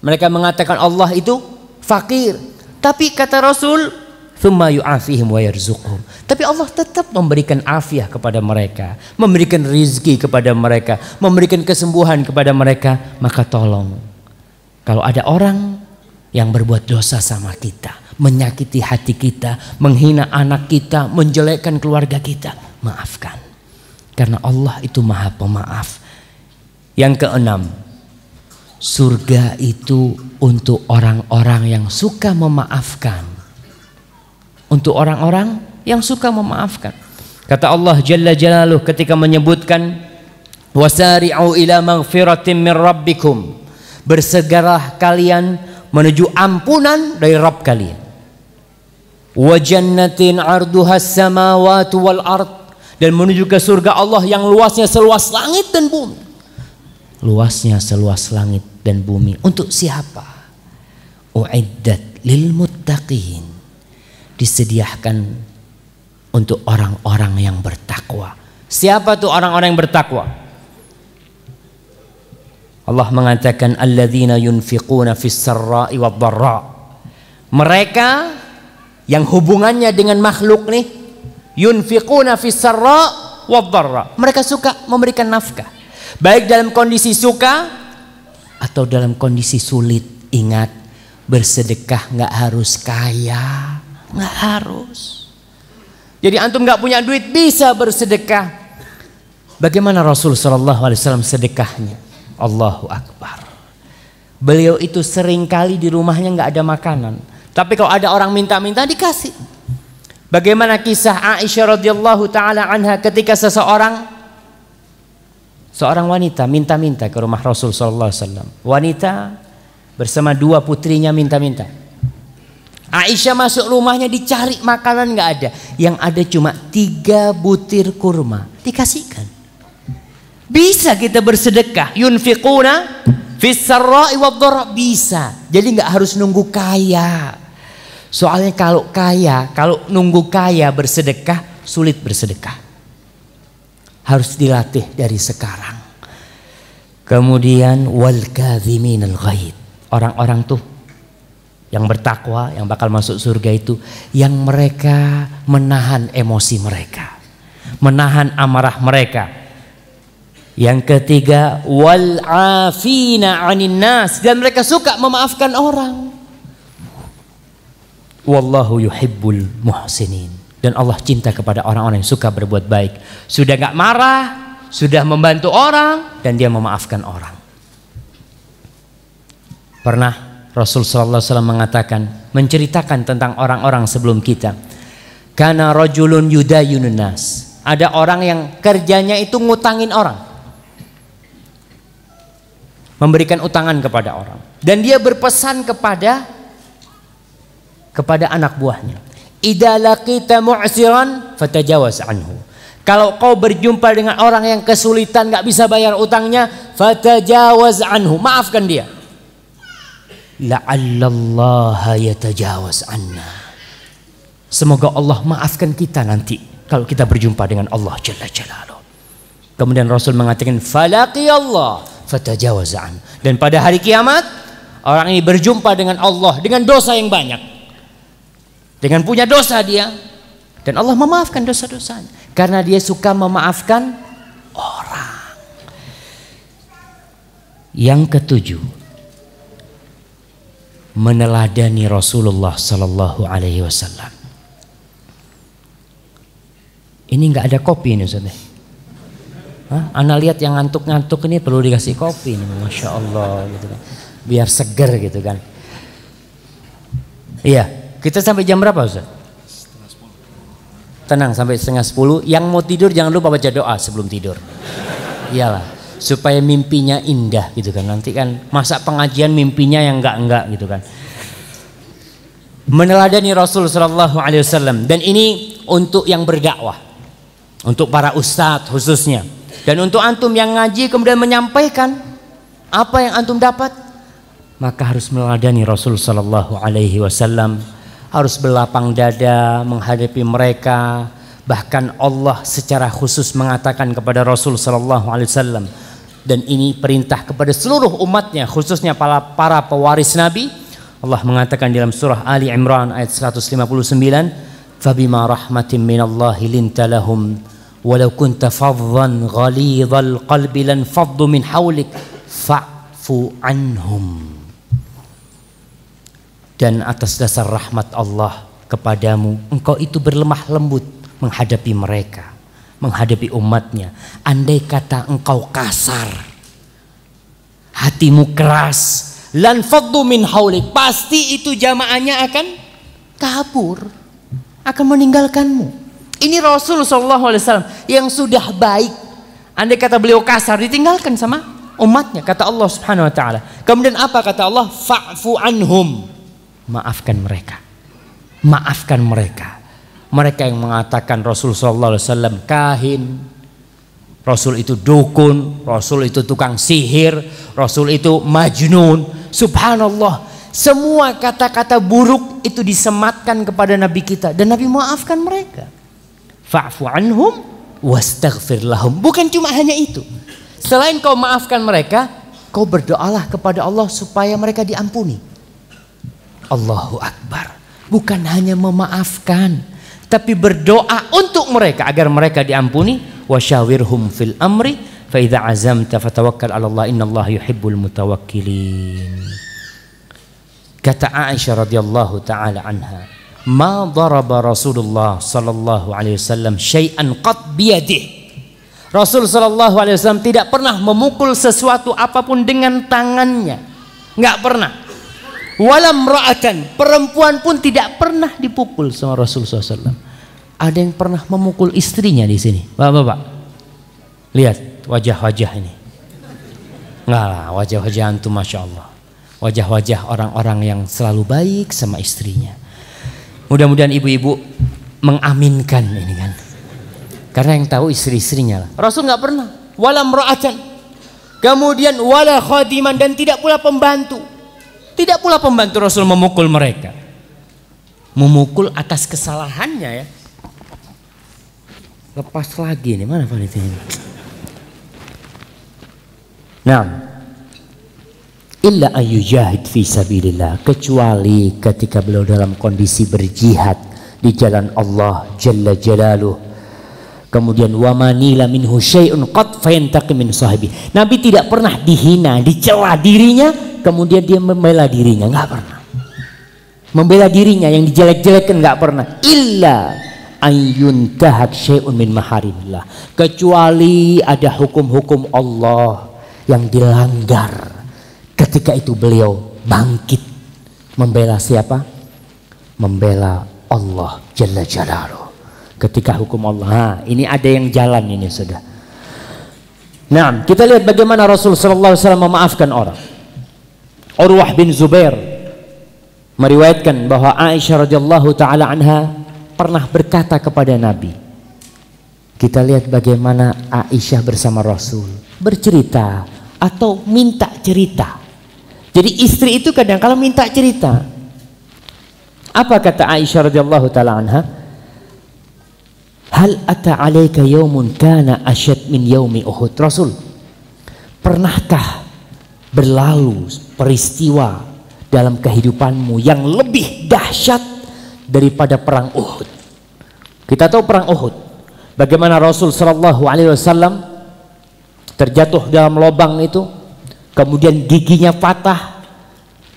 Mereka mengatakan Allah itu fakir. Tapi kata Rasul, "Tsumma yu'afihim wa yarzuqhum." Tapi Allah tetap memberikan afiah kepada mereka, memberikan rizki kepada mereka, memberikan kesembuhan kepada mereka. Maka tolong, kalau ada orang yang berbuat dosa sama kita, menyakiti hati kita, menghina anak kita, menjelekkan keluarga kita, maafkan. Karena Allah itu maha pemaaf. Yang keenam, surga itu untuk orang-orang yang suka memaafkan. Untuk orang-orang yang suka memaafkan. Kata Allah Jalla Jalaluh ketika menyebutkan, "Wasari'u ila maghfiratin min rabbikum." Bersegeralah kalian menuju ampunan dari Rabb kalian. Wa jannatin 'arduhas samawati wal ard, dan menuju ke surga Allah yang luasnya seluas langit dan bumi. Luasnya seluas langit dan bumi. Untuk siapa? Uiddat lil muttaqin. Disediakan untuk orang-orang yang bertakwa. Siapa tuh orang-orang yang bertakwa? Allah mengatakan alladzina yunfiquna fis sarra'i wad dharra. Mereka yang hubungannya dengan makhluk nih, yunfiquna fis sarra' wad dharra. Mereka suka memberikan nafkah, baik dalam kondisi suka atau dalam kondisi sulit. Ingat, bersedekah nggak harus kaya, nggak harus. Jadi antum nggak punya duit bisa bersedekah. Bagaimana Rasul Shallallahu Alaihi Wasallam sedekahnya? Allahu Akbar. Beliau itu sering kali di rumahnya nggak ada makanan, tapi kalau ada orang minta-minta dikasih. Bagaimana kisah Aisyah radhiyallahu taala anha ketika seorang wanita minta-minta ke rumah Rasul Shallallahu Alaihi Wasallam. Wanita bersama dua putrinya minta-minta. Aisyah masuk rumahnya dicari makanan nggak ada, yang ada cuma 3 butir kurma, dikasihkan. Bisa kita bersedekah, yunfiquna fis sarra'i wad dharra, bisa. Jadi nggak harus nunggu kaya. Soalnya kalau nunggu kaya bersedekah, sulit bersedekah. harus dilatih dari sekarang. Kemudian wal kadhiminal ghaid, orang-orang tuh yang bertakwa, yang bakal masuk surga itu yang mereka menahan emosi mereka, menahan amarah mereka. Yang ketiga wal afina 'anin nas, dan mereka suka memaafkan orang. Wallahu yuhibbul muhsinin, dan Allah cinta kepada orang-orang yang suka berbuat baik. Sudah gak marah, sudah membantu orang, dan dia memaafkan orang. Pernah Rasul sallallahu alaihi wasallam mengatakan, menceritakan tentang orang-orang sebelum kita. Kana rajulun yudayunun nas, ada orang yang kerjanya itu ngutangin orang, memberikan utangan kepada orang, dan dia berpesan kepada anak buahnya, idza laqita mu'siran fatajawaz anhu, kalau kau berjumpa dengan orang yang kesulitan gak bisa bayar utangnya, fatajawaz anhu, maafkan dia. La'allallaha yatajawaz anna, semoga Allah maafkan kita nanti kalau kita berjumpa dengan Allah Jalla Jalaluh. Kemudian Rasul mengatakan falaqiyallah fatajawaz an, dan pada hari kiamat orang ini berjumpa dengan Allah dengan dosa yang banyak, dengan punya dosa dia, dan Allah memaafkan dosa-dosanya karena dia suka memaafkan orang. Yang ketujuh, meneladani Rasulullah sallallahu alaihi wasallam. Ini nggak ada kopi ini Ustaz. Ana lihat yang ngantuk-ngantuk ini perlu dikasih kopi nih, masya Allah gitu kan, biar seger gitu kan. Iya, kita sampai jam berapa Ustaz? Tenang, sampai 9:30. Yang mau tidur jangan lupa baca doa sebelum tidur. Iyalah, supaya mimpinya indah gitu kan. Nanti kan masa pengajian mimpinya yang enggak gitu kan. Meneladani Rasul sallallahu alaihi wasallam, dan ini untuk yang berdakwah, untuk para ustadz khususnya, dan untuk antum yang ngaji kemudian menyampaikan apa yang antum dapat, maka harus meneladani Rasul sallallahu alaihi wasallam, harus berlapang dada menghadapi mereka. Bahkan Allah secara khusus mengatakan kepada Rasul sallallahu alaihi wasallam, dan ini perintah kepada seluruh umatnya, khususnya para pewaris Nabi. Allah mengatakan dalam surah Ali Imran ayat 159, fabima rahmatin minallahi linta lahum walau kunta faddan ghalidhal qalbi lan faddu min hawlik fa'fu anhum. Dan atas dasar rahmat Allah kepadamu, engkau itu berlemah lembut menghadapi mereka, menghadapi umatnya. Andai kata engkau kasar, hatimu keras, lan faddu min hawlik, pasti itu jamaahnya akan kabur, akan meninggalkanmu. Ini Rasul sallallahu alaihi wasallam yang sudah baik. Andai kata beliau kasar, ditinggalkan sama umatnya, kata Allah Subhanahu wa taala. Kemudian apa kata Allah? Fa'fu anhum, maafkan mereka. Maafkan mereka. Mereka yang mengatakan Rasul sallallahu alaihi wasallam kahin, Rasul itu dukun, Rasul itu tukang sihir, Rasul itu majnun. Subhanallah, semua kata-kata buruk itu disematkan kepada Nabi kita, dan Nabi maafkan mereka. Fa'fu anhum wastaghfir lahum. Bukan cuma hanya itu, selain kau maafkan mereka, kau berdoalah kepada Allah supaya mereka diampuni. Allahu Akbar. Bukan hanya memaafkan, tapi berdoa untuk mereka agar mereka diampuni. Wasyawirhum fil amri fa idza azamta fatawakkal 'ala Allah innallaha yuhibbul mutawakkilin. Kata Aisyah radhiyallahu taala anha, ma daraba Rasulullah sallallahu alaihi wasallam syai'an qat biyadihi. Rasul sallallahu alaihi wasallam tidak pernah memukul sesuatu apapun dengan tangannya, nggak pernah. Walam ra'atan, perempuan pun tidak pernah dipukul sama Rasul sallallahu alaihi wasallam. Ada yang pernah memukul istrinya di sini, bapak-bapak? Lihat wajah-wajah ini. Enggak lah, wajah-wajah antum masya Allah. Wajah-wajah orang-orang yang selalu baik sama istrinya. Mudah-mudahan ibu-ibu mengaminkan ini kan. Karena yang tahu istri-istrinya lah. Rasul nggak pernah. Wala mra'atan. Kemudian wala khadiman, dan tidak pula pembantu. Tidak pula pembantu Rasul memukul mereka. Memukul atas kesalahannya ya. Lepas lagi nih, mana panitianya? Nah, illa ayyujahid fi sabilillah, kecuali ketika beliau dalam kondisi berjihad di jalan Allah Jalla Jalaluh. Kemudian wa manila minhu syai'un qad fayantaqim min sahibi. Nabi tidak pernah dihina, dicela dirinya, kemudian dia membela dirinya, enggak pernah. Membela dirinya yang dijelek-jelekan enggak pernah. Illa ayyuntahak syai'un min maharimillah, kecuali ada hukum-hukum Allah yang dilanggar. Ketika itu beliau bangkit membela siapa? Membela Allah Jalla Jalaluh. Ketika hukum Allah, nah, ini ada yang jalan ini sudah. Nah, kita lihat bagaimana Rasul sallallahu alaihi wasallam memaafkan orang. Urwah bin Zubair meriwayatkan bahwa Aisyah radhiyallahu taala anha pernah berkata kepada Nabi. Kita lihat bagaimana Aisyah bersama Rasul bercerita atau minta cerita. Jadi istri itu kadang kala minta cerita. Apa kata Aisyah radhiyallahu taala anha? Hal ata 'alaika yaumun kana asyad min yaumi Uhud. Rasul, pernahkah berlalu peristiwa dalam kehidupanmu yang lebih dahsyat daripada perang Uhud? Kita tahu perang Uhud, bagaimana Rasul sallallahu alaihi wasallam terjatuh dalam lubang itu, kemudian giginya patah,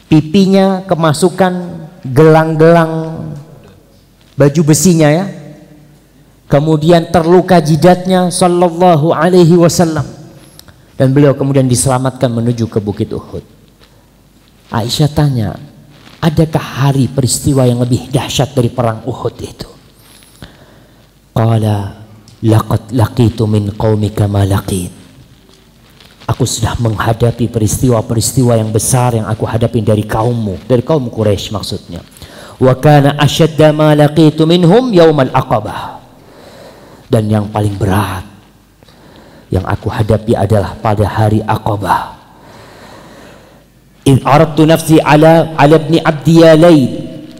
pipinya kemasukan gelang-gelang baju besinya ya, kemudian terluka jidatnya sallallahu alaihi wasallam, dan beliau kemudian diselamatkan menuju ke Bukit Uhud. Aisyah tanya, adakah hari peristiwa yang lebih dahsyat dari perang Uhud itu? Qala laqad laqitu min qaumika ma laqit. Aku sudah menghadapi peristiwa-peristiwa yang besar yang aku hadapi dari kaummu, dari kaum Quraisy maksudnya. Wa kana ashadda ma laqitu minhum yaumal aqabah. Dan yang paling berat yang aku hadapi adalah pada hari Aqabah. In aradtu nafsi ala ibni Abdi Yalail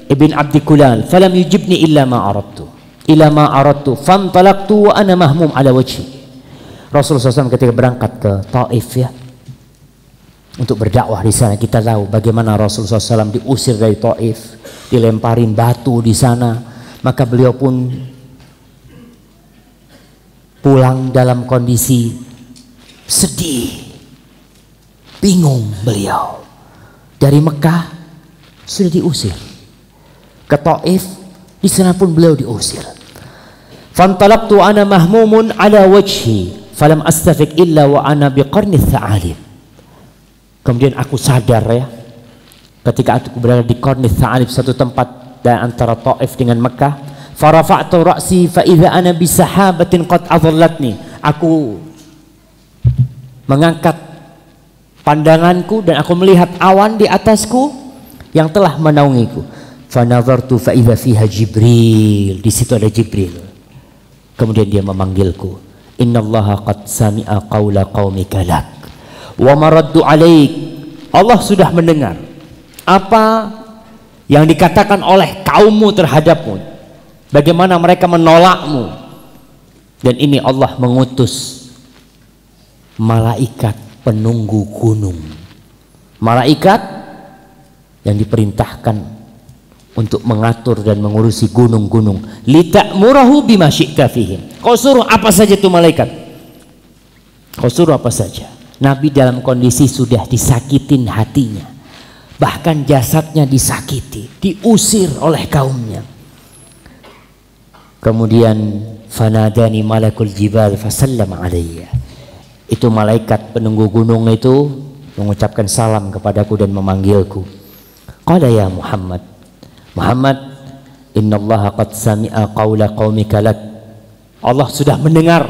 ibn Abdi Kulal falam yujibni illa ma aradtu fantalaqtu wa ana mahmum ala wajhi. Rasulullah SAW ketika berangkat ke Taif ya, untuk berdakwah di sana, kita tahu bagaimana Rasulullah SAW diusir dari Taif, dilemparin batu di sana, maka beliau pun pulang dalam kondisi sedih, bingung beliau. Dari Mekah sudah diusir ke Taif, di sana pun beliau diusir. Fantalaqtu ana mahmumun ala wajhi falam astafiq illa wa ana biqarni tha'alib. Kemudian aku sadar ya, ketika aku berada di Qarni Tha'alib, satu tempat dan antara Taif dengan Mekah. Farafa'tu ra'si fa idza ana bi sahabatin qad adallatni. Aku mengangkat pandanganku dan aku melihat awan di atasku yang telah menaungiku. Fa nazartu fa idza fiha Jibril. Di situ ada Jibril. Kemudian dia memanggilku. Innallaha qad sami'a qaula qaumika lak wa maraddu alaik. Allah sudah mendengar apa yang dikatakan oleh kaummu terhadapmu, bagaimana mereka menolakmu, dan ini Allah mengutus malaikat penunggu gunung, malaikat yang diperintahkan untuk mengatur dan mengurusi gunung-gunung. Lita'murahu bima syi'ta fihim. Kau suruh apa saja itu malaikat, kau suruh apa saja. Nabi dalam kondisi sudah disakitin hatinya, bahkan jasadnya disakiti, diusir oleh kaumnya. Kemudian fanadani malakul jibal fasallam alayya. Itu malaikat penunggu gunung itu mengucapkan salam kepadaku dan memanggilku. Qala ya Muhammad, Muhammad, innallaha qad sami'a qawla qaumika lak. Allah sudah mendengar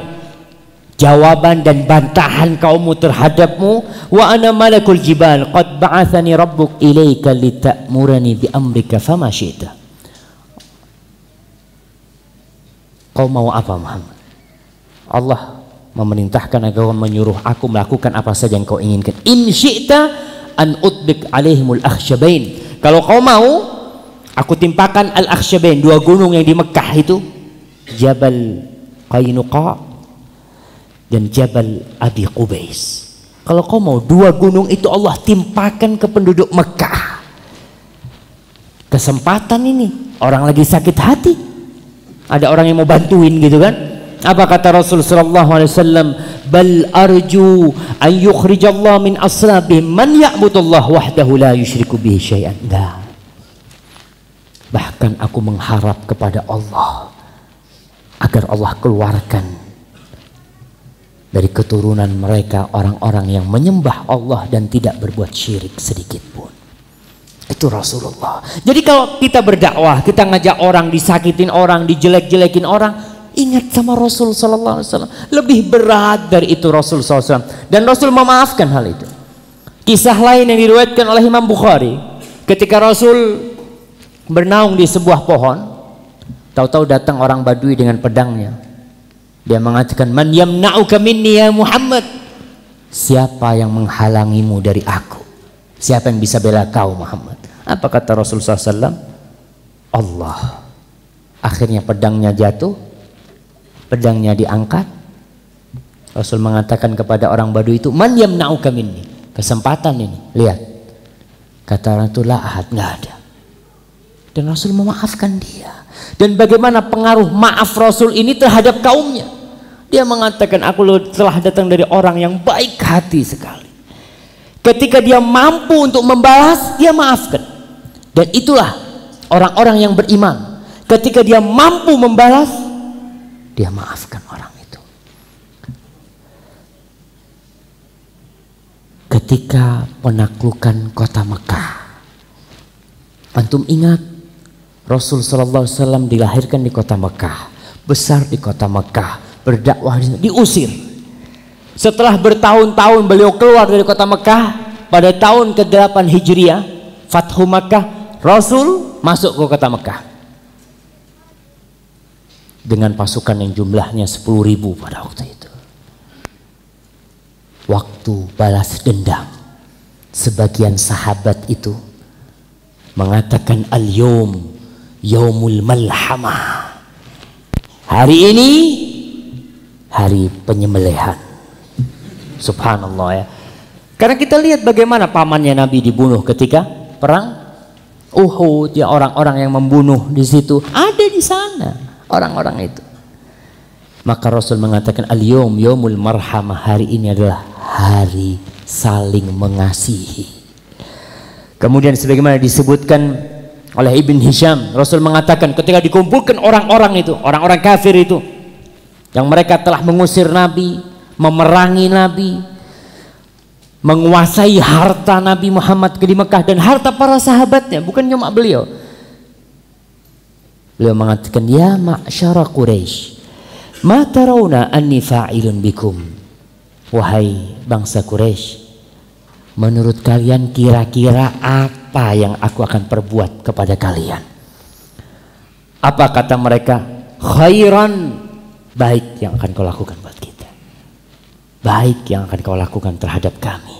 jawaban dan bantahan kaummu terhadapmu. Wa ana malakul jibal qad ba'athani rabbuk ilaika lita'murani bi amrika fama syi'ta. Kau mau apa Muhammad? Allah memerintahkan agar menyuruh aku melakukan apa saja yang kau inginkan. In syi'ta an utbik alaihimul akhsyabain. Kalau kau mau, aku timpakan al-akhsyabain, dua gunung yang di Mekah itu, Jabal Qainuqa dan Jabal Abi Qubais. Kalau kau mau, 2 gunung itu Allah timpakan ke penduduk Mekah. Kesempatan ini, orang lagi sakit hati, ada orang yang mau bantuin gitu kan. Apa kata Rasul sallallahu alaihi wasallam? Bal arju an yukhrijallahu min aslabihim man ya'budullah wahdahu la yusyriku bihi syai'an. Bahkan aku mengharap kepada Allah agar Allah keluarkan dari keturunan mereka orang-orang yang menyembah Allah dan tidak berbuat syirik sedikit pun. Itu Rasulullah. Jadi kalau kita berdakwah, kita ngajak orang, disakitin orang, dijelek-jelekin orang, ingat sama Rasul sallallahu alaihi wasallam. Lebih berat dari itu Rasul sallallahu alaihi wasallam, dan Rasul memaafkan hal itu. Kisah lain yang diriwayatkan oleh Imam Bukhari, ketika Rasul bernaung di sebuah pohon, tahu-tahu datang orang Badui dengan pedangnya. Dia mengatakan, "Man yamna'uka minni ya Muhammad?" Siapa yang menghalangimu dari aku? Siapa yang bisa bela kau Muhammad? Apa kata Rasul SAW? Allah. Akhirnya pedangnya jatuh, pedangnya diangkat. Rasul mengatakan kepada orang Badui itu, "Man yamna'uka minni?" Kesempatan ini, lihat. Kata orang itu, "La ahad," nggak ada. Dan Rasul memaafkan dia. Dan bagaimana pengaruh maaf Rasul ini terhadap kaumnya? Dia mengatakan, "Aku telah datang dari orang yang baik hati sekali." Ketika dia mampu untuk membalas, dia maafkan. Dan itulah orang-orang yang beriman. Ketika dia mampu membalas, dia maafkan orang itu. Ketika penaklukan kota Mekah, antum ingat Rasul sallallahu alaihi wasallam dilahirkan di kota Mekah, besar di kota Mekah, berdakwah di sana, diusir. Setelah bertahun-tahun beliau keluar dari kota Mekah, pada tahun ke-8 Hijriah, Fathu Makkah, Rasul masuk ke kota Mekah dengan pasukan yang jumlahnya 10.000 pada waktu itu. Waktu balas dendam, sebagian sahabat itu mengatakan, "Al-yawm yaumul malhamah." Hari ini hari penyembelihan. Subhanallah ya. Karena kita lihat bagaimana pamannya Nabi dibunuh ketika perang Uhud, ya, orang-orang yang membunuh di situ ada di sana orang-orang itu. Maka Rasul mengatakan, "Al-yawm yaumul marhamah." Hari ini adalah hari saling mengasihi. Kemudian sebagaimana disebutkan oleh Ibn Hisham, Rasul mengatakan ketika dikumpulkan orang-orang itu, orang-orang kafir itu, yang mereka telah mengusir Nabi, memerangi Nabi, menguasai harta Nabi Muhammad di Mekah dan harta para sahabatnya, bukan cuma beliau. Beliau mengatakan, "Ya ma'syara Quraisy, ma tarawna anni fa'ilun bikum." Wahai bangsa Quraisy, menurut kalian kira-kira apa yang aku akan perbuat kepada kalian? Apa kata mereka? Khairan, baik yang akan kau lakukan buat kita, baik yang akan kau lakukan terhadap kami.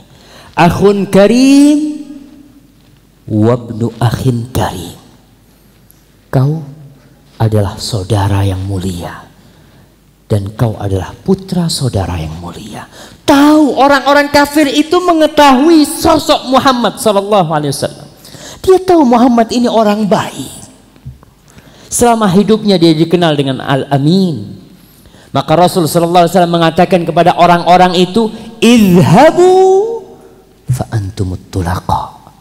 Akhun karim wabnu akhin karim. Kau adalah saudara yang mulia dan kau adalah putra saudara yang mulia. Tahu orang-orang kafir itu mengetahui sosok Muhammad sallallahu alaihi wasallam. Dia tahu Muhammad ini orang baik. Selama hidupnya dia dikenal dengan Al-Amin. Maka Rasul sallallahu alaihi wasallam mengatakan kepada orang-orang itu, "Idhabu fa antumut tulaqa."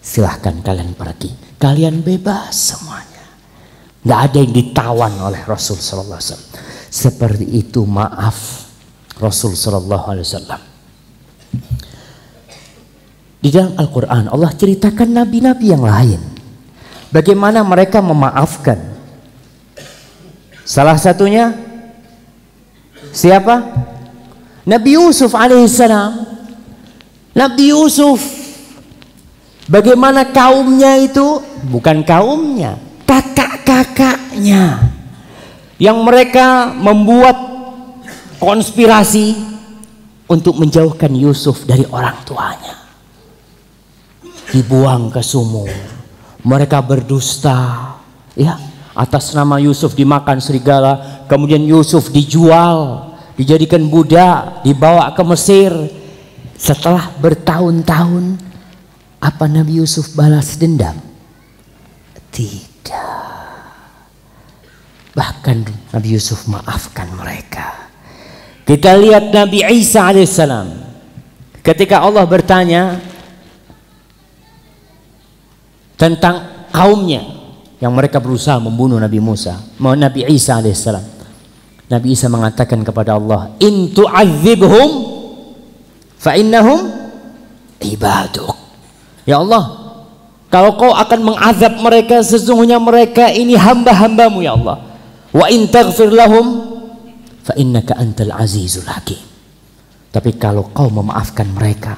Silahkan kalian pergi, kalian bebas semuanya. Nggak ada yang ditawan oleh Rasul sallallahu alaihi wasallam. Seperti itu maaf Rasul sallallahu alaihi wasallam. Di dalam Al-Quran Allah ceritakan nabi-nabi yang lain bagaimana mereka memaafkan. Salah satunya siapa? Nabi Yusuf alaihissalam. Nabi Yusuf, bagaimana kaumnya itu, bukan kaumnya, kakak-kakaknya yang mereka membuat konspirasi untuk menjauhkan Yusuf dari orang tuanya, dibuang ke sumur. Mereka berdusta, ya, atas nama Yusuf dimakan serigala, kemudian Yusuf dijual, dijadikan budak, dibawa ke Mesir. Setelah bertahun-tahun, apa Nabi Yusuf balas dendam? Tidak. Bahkan Nabi Yusuf maafkan mereka. Kita lihat Nabi Isa alaihissalam, ketika Allah bertanya tentang kaumnya yang mereka berusaha membunuh Nabi Isa alaihissalam, Nabi Isa mengatakan kepada Allah, in tu'adzibhum fa innahum ibaduk. Ya Allah, kalau kau akan mengazab mereka, sesungguhnya mereka ini hamba-hambamu ya Allah. Wa in taghfir lahum fa innaka antal azizul hakim. Tapi kalau kau memaafkan mereka,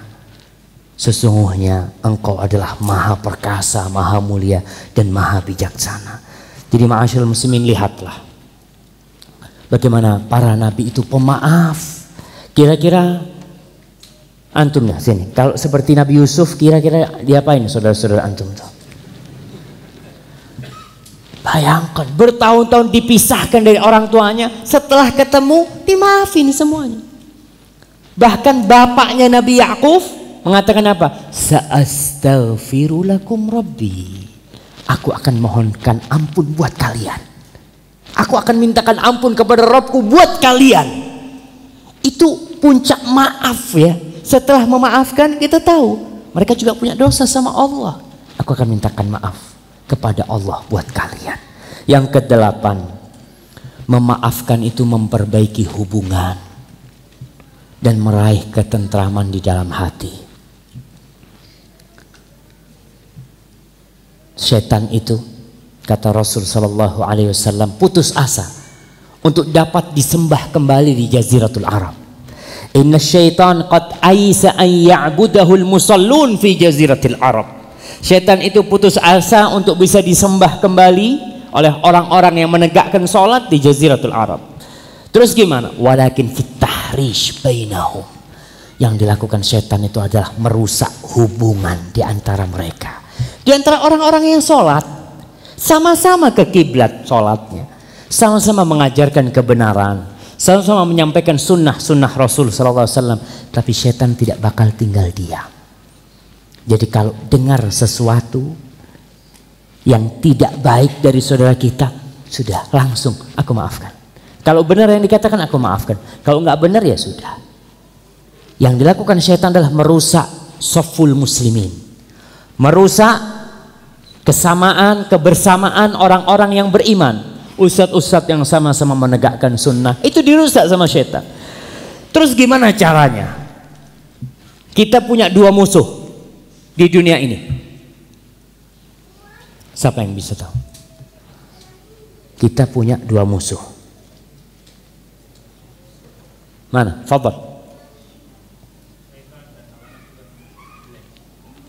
sesungguhnya engkau adalah maha perkasa, maha mulia, dan maha bijaksana. Jadi ma'asyiral muslimin, lihatlah bagaimana para nabi itu pemaaf. Kira-kira antum ya sini, kalau seperti Nabi Yusuf, kira-kira diapain saudara-saudara antum tuh? Bayangkan bertahun-tahun dipisahkan dari orang tuanya, setelah ketemu dimaafin semuanya. Bahkan bapaknya Nabi Yakub mengatakan apa? Sa'astaghfiru lakum rabbi. Aku akan mohonkan ampun buat kalian. Aku akan mintakan ampun kepada Rabbku buat kalian. Itu puncak maaf ya. Setelah memaafkan, kita tahu mereka juga punya dosa sama Allah. Aku akan mintakan maaf kepada Allah buat kalian. Yang kedelapan, memaafkan itu memperbaiki hubungan dan meraih ketentraman di dalam hati. Setan itu, kata Rasul sallallahu alaihi wasallam, putus asa untuk dapat disembah kembali di Jaziratul Arab. Inna syaitan qad aisa an ya'budahul musallun fi Jaziratil Arab. Syaitan itu putus asa untuk bisa disembah kembali oleh orang-orang yang menegakkan sholat di Jaziratul Arab. Terus gimana? Walakin fit tahrish bainahum. Yang dilakukan syaitan itu adalah merusak hubungan di antara mereka. Di antara orang-orang yang sholat, sama-sama ke kiblat sholatnya, sama-sama mengajarkan kebenaran, sama-sama menyampaikan sunnah-sunnah Rasul sallallahu alaihi wasallam, tapi syaitan tidak bakal tinggal diam. Jadi kalau dengar sesuatu yang tidak baik dari saudara kita, sudah langsung aku maafkan. Kalau benar yang dikatakan aku maafkan, kalau nggak benar ya sudah. Yang dilakukan syaitan adalah merusak saful muslimin, merusak kesamaan, kebersamaan orang-orang yang beriman. Ustadz-ustadz yang sama-sama menegakkan sunnah itu dirusak sama syaitan. Terus gimana caranya? Kita punya dua musuh di dunia ini. Siapa yang bisa tahu? Kita punya dua musuh. Mana? Fadhal.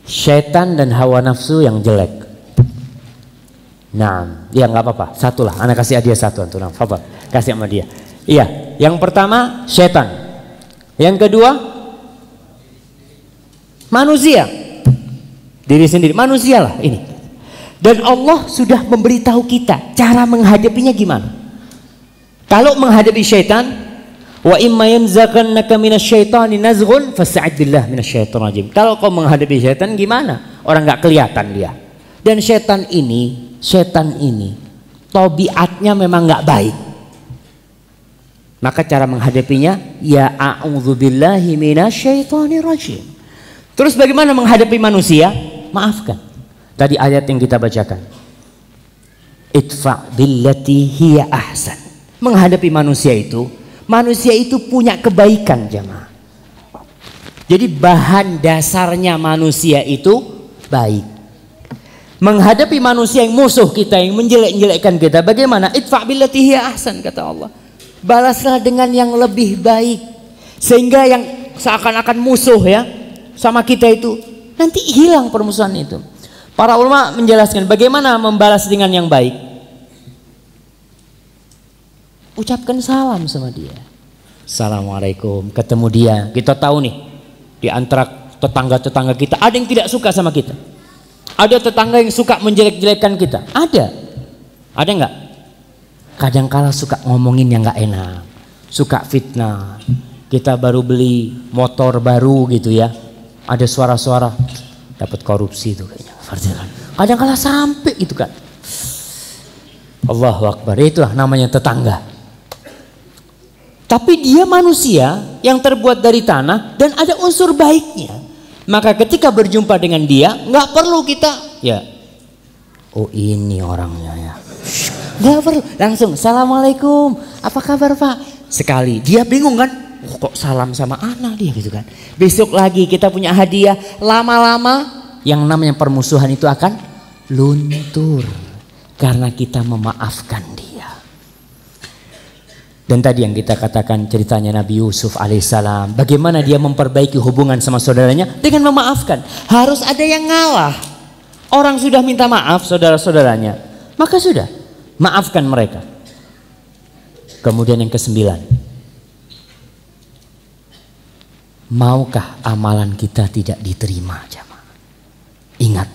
Syaitan dan hawa nafsu yang jelek. Nah, ya nggak apa-apa. Satu lah. Anak kasih hadiah satu antum. Fadhal. Kasih sama dia. Iya. Yang pertama syaitan. Yang kedua manusia. Diri sendiri, manusialah ini. Dan Allah sudah memberitahu kita cara menghadapinya gimana. Kalau menghadapi syaitan, wa imma yanzaghannaka minasyaitani nazghun fasta'id billah minasyaitonir rajim. Kalau kau menghadapi syaitan gimana? Orang nggak kelihatan dia. Dan syaitan ini tabiatnya memang nggak baik. Maka cara menghadapinya, ya a'udzubillahi minasyaitonir rajim. Terus bagaimana menghadapi manusia? Maafkan. Tadi ayat yang kita bacakan. Idfa billati hiya ahsan. Menghadapi manusia itu punya kebaikan jemaah. Jadi bahan dasarnya manusia itu baik. Menghadapi manusia yang musuh kita, yang menjelek-jelekkan kita, bagaimana? Idfa billati hiya ahsan, kata Allah. Balaslah dengan yang lebih baik. Sehingga yang seakan-akan musuh ya sama kita itu nanti hilang permusuhan itu. Para ulama menjelaskan bagaimana membalas dengan yang baik. Ucapkan salam sama dia. Assalamualaikum. Ketemu dia, kita tahu nih di antara tetangga-tetangga kita ada yang tidak suka sama kita. Ada tetangga yang suka menjelek-jelekkan kita. Ada nggak? kadangkala suka ngomongin yang nggak enak, suka fitnah. Kita baru beli motor baru gitu ya, ada suara-suara dapat korupsi itu kayaknya. Kadangkala sampai itu kan. Allahu Akbar, itulah namanya tetangga. Tapi dia manusia yang terbuat dari tanah dan ada unsur baiknya. Maka ketika berjumpa dengan dia, nggak perlu kita ya, oh ini orangnya ya, nggak perlu langsung assalamualaikum, apa kabar Pak? Sekali dia bingung kan, oh, kok salam sama anak dia gitu kan. Besok lagi kita punya hadiah, lama-lama yang namanya permusuhan itu akan luntur karena kita memaafkan dia. Dan tadi yang kita katakan ceritanya Nabi Yusuf alaihissalam, bagaimana dia memperbaiki hubungan sama saudaranya dengan memaafkan. Harus ada yang ngalah. Orang sudah minta maaf saudara-saudaranya, maka sudah maafkan mereka. Kemudian yang ke-9, maukah amalan kita tidak diterima jamaah? Ingat,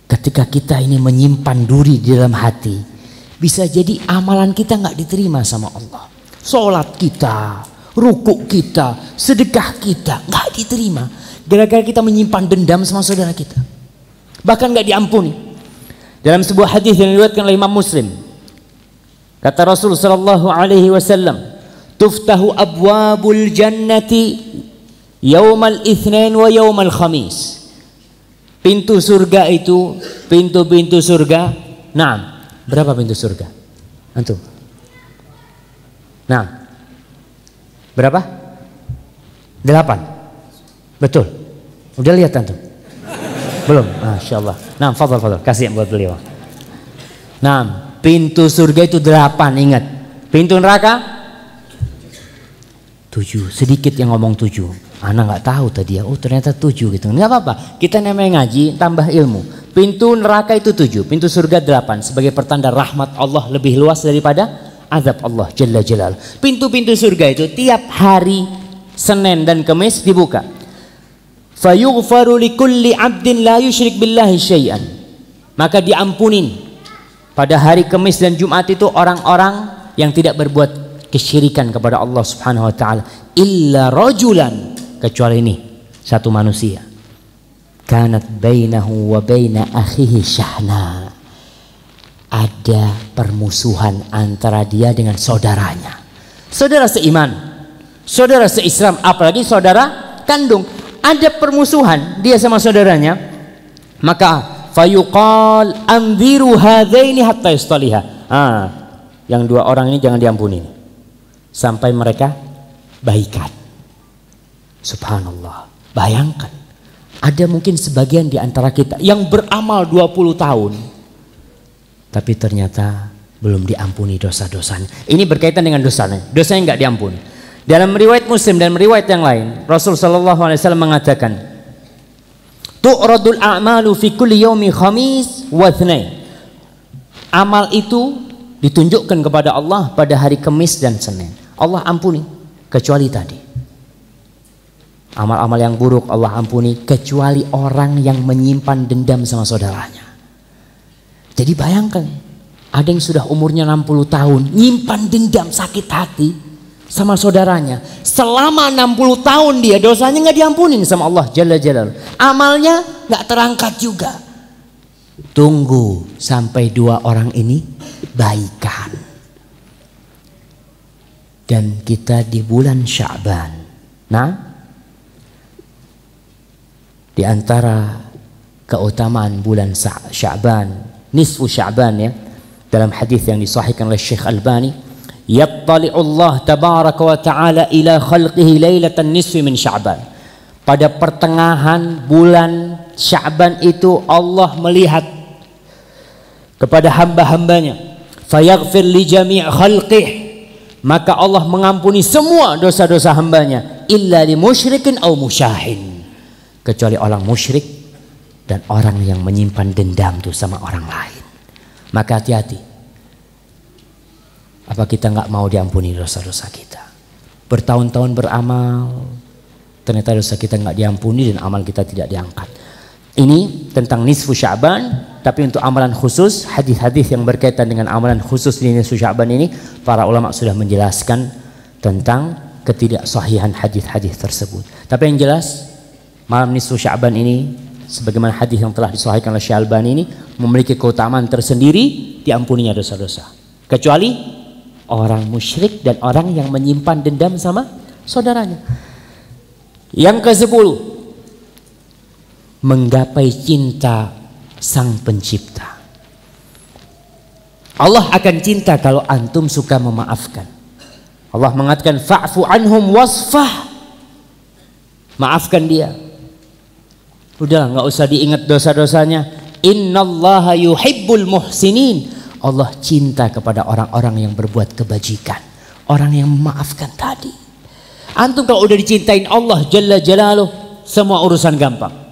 ketika kita ini menyimpan duri di dalam hati, bisa jadi amalan kita nggak diterima sama Allah. Sholat kita, rukuk kita, sedekah kita nggak diterima gara-gara kita menyimpan dendam sama saudara kita, bahkan nggak diampuni. Dalam sebuah hadis yang diriwayatkan oleh Imam Muslim, kata Rasul sallallahu alaihi wasallam, tuftahu abwabul jannati yaumal itsnain wa yaumal khamis. Pintu surga itu, pintu-pintu surga, nah, berapa pintu surga? Antum? Nah, berapa? 8. Betul. Udah lihat antum? Belum? Masya Allah. Nah, fadal. Kasih buat beliau. Nah, pintu surga itu 8, ingat. Pintu neraka 7. Sedikit yang ngomong 7. Anak nggak tahu tadi ya. Oh ternyata 7 gitu. Nggak apa-apa. Kita namanya ngaji, tambah ilmu. Pintu neraka itu 7, pintu surga 8 sebagai pertanda rahmat Allah lebih luas daripada azab Allah Jalla Jalal. Pintu-pintu surga itu tiap hari Senin dan Kamis dibuka. Fayughfaru likulli 'abdin la yusyrik billahi syai'an. Maka diampunin pada hari Kamis dan Jumat itu orang-orang yang tidak berbuat kesyirikan kepada Allah Subhanahu wa taala, illa rajulan, kecuali ini satu manusia. Kanat bainahu wa baina akhihi syahna. Ada permusuhan antara dia dengan saudaranya. Saudara seiman, saudara seislam, apalagi saudara kandung. Ada permusuhan dia sama saudaranya. Maka fayuqal anziru hadaini hatta yastaliha. Yang dua orang ini jangan diampuni sampai mereka baikan. Subhanallah. Bayangkan, ada mungkin sebagian di antara kita yang beramal 20 tahun tapi ternyata belum diampuni dosa-dosanya. Ini berkaitan dengan dosanya. Dosanya nggak diampuni. Dalam riwayat Muslim dan riwayat yang lain, Rasul sallallahu alaihi wasallam mengatakan, tu'radul a'malu fi kulli yaumi khamis wa itsnain. Amal itu ditunjukkan kepada Allah pada hari Kamis dan Senin. Allah ampuni kecuali tadi. Amal-amal yang buruk Allah ampuni kecuali orang yang menyimpan dendam sama saudaranya. Jadi bayangkan, ada yang sudah umurnya 60 tahun nyimpan dendam, sakit hati sama saudaranya. Selama 60 tahun dia dosanya nggak diampuni sama Allah Jalla Jalal. Amalnya nggak terangkat juga. Tunggu sampai dua orang ini baikan. Dan kita di bulan Sya'ban. Nah, di antara keutamaan bulan Sya'ban, nisfu Sya'ban ya, dalam hadis yang disahihkan oleh Syekh Albani, yattali'u Allah tabaraka wa ta'ala ila khalqihi lailatan nisfi min Sya'ban. Pada pertengahan bulan Sya'ban itu Allah melihat kepada hamba-hambanya, fayaghfir li jami' khalqih, maka Allah mengampuni semua dosa-dosa hambanya, illa li musyrikin aw musyahin, kecuali orang musyrik dan orang yang menyimpan dendam tuh sama orang lain. Maka hati-hati. Apa kita nggak mau diampuni dosa-dosa kita? Bertahun-tahun beramal, ternyata dosa kita nggak diampuni dan amal kita tidak diangkat. Ini tentang nisfu Sya'ban. Tapi untuk amalan khusus, hadis-hadis yang berkaitan dengan amalan khusus di nisfu Sya'ban ini, para ulama sudah menjelaskan tentang ketidaksahihan hadis-hadis tersebut. Tapi yang jelas, malam nisfu Sya'ban ini, sebagaimana hadis yang telah disahihkan oleh Syekh Albani ini, memiliki keutamaan tersendiri, diampuninya dosa-dosa. Kecuali orang musyrik dan orang yang menyimpan dendam sama saudaranya. Yang ke-10, menggapai cinta Sang Pencipta. Allah akan cinta kalau antum suka memaafkan. Allah mengatakan fa'fu anhum wasfah. Maafkan dia. Udah, nggak usah diingat dosa-dosanya. Innallaha yuhibbul muhsinin. Allah cinta kepada orang-orang yang berbuat kebajikan, orang yang memaafkan tadi. Antum kalau udah dicintain Allah Jalla Jalaluh, semua urusan gampang.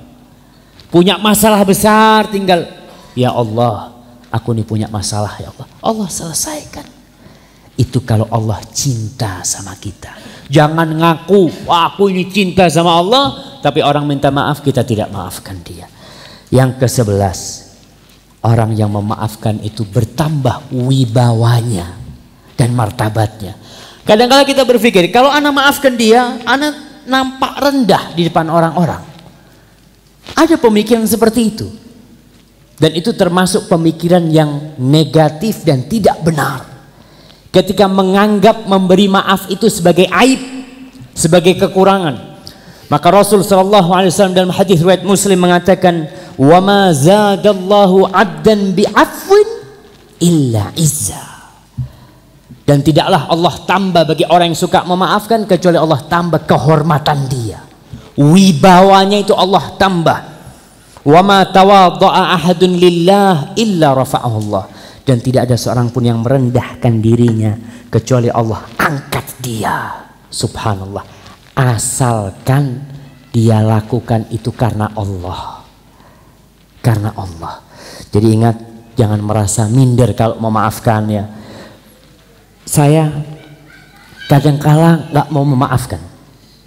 Punya masalah besar, tinggal ya Allah, aku nih punya masalah ya Allah, Allah selesaikan. Itu kalau Allah cinta sama kita. Jangan ngaku aku ini cinta sama Allah, tapi orang minta maaf kita tidak maafkan dia. Yang ke-11, orang yang memaafkan itu bertambah wibawanya dan martabatnya. Kadang-kadang kita berpikir kalau anak maafkan dia, anak nampak rendah di depan orang-orang. Ada pemikiran seperti itu. Dan itu termasuk pemikiran yang negatif dan tidak benar. Ketika menganggap memberi maaf itu sebagai aib, sebagai kekurangan. Maka Rasul SAW dalam hadis riwayat Muslim mengatakan, "Wa ma zadallahu 'abdan bi'afwin illa izza." Dan tidaklah Allah tambah bagi orang yang suka memaafkan kecuali Allah tambah kehormatan dia. Wibawanya itu Allah tambah. Wa ma tawadda'a ahadun lillah illa rafa'ahu Allah. Dan tidak ada seorang pun yang merendahkan dirinya kecuali Allah angkat dia. Subhanallah. Asalkan dia lakukan itu karena Allah. Karena Allah. Jadi ingat, jangan merasa minder kalau memaafkan ya. Saya kadang-kala nggak mau memaafkan.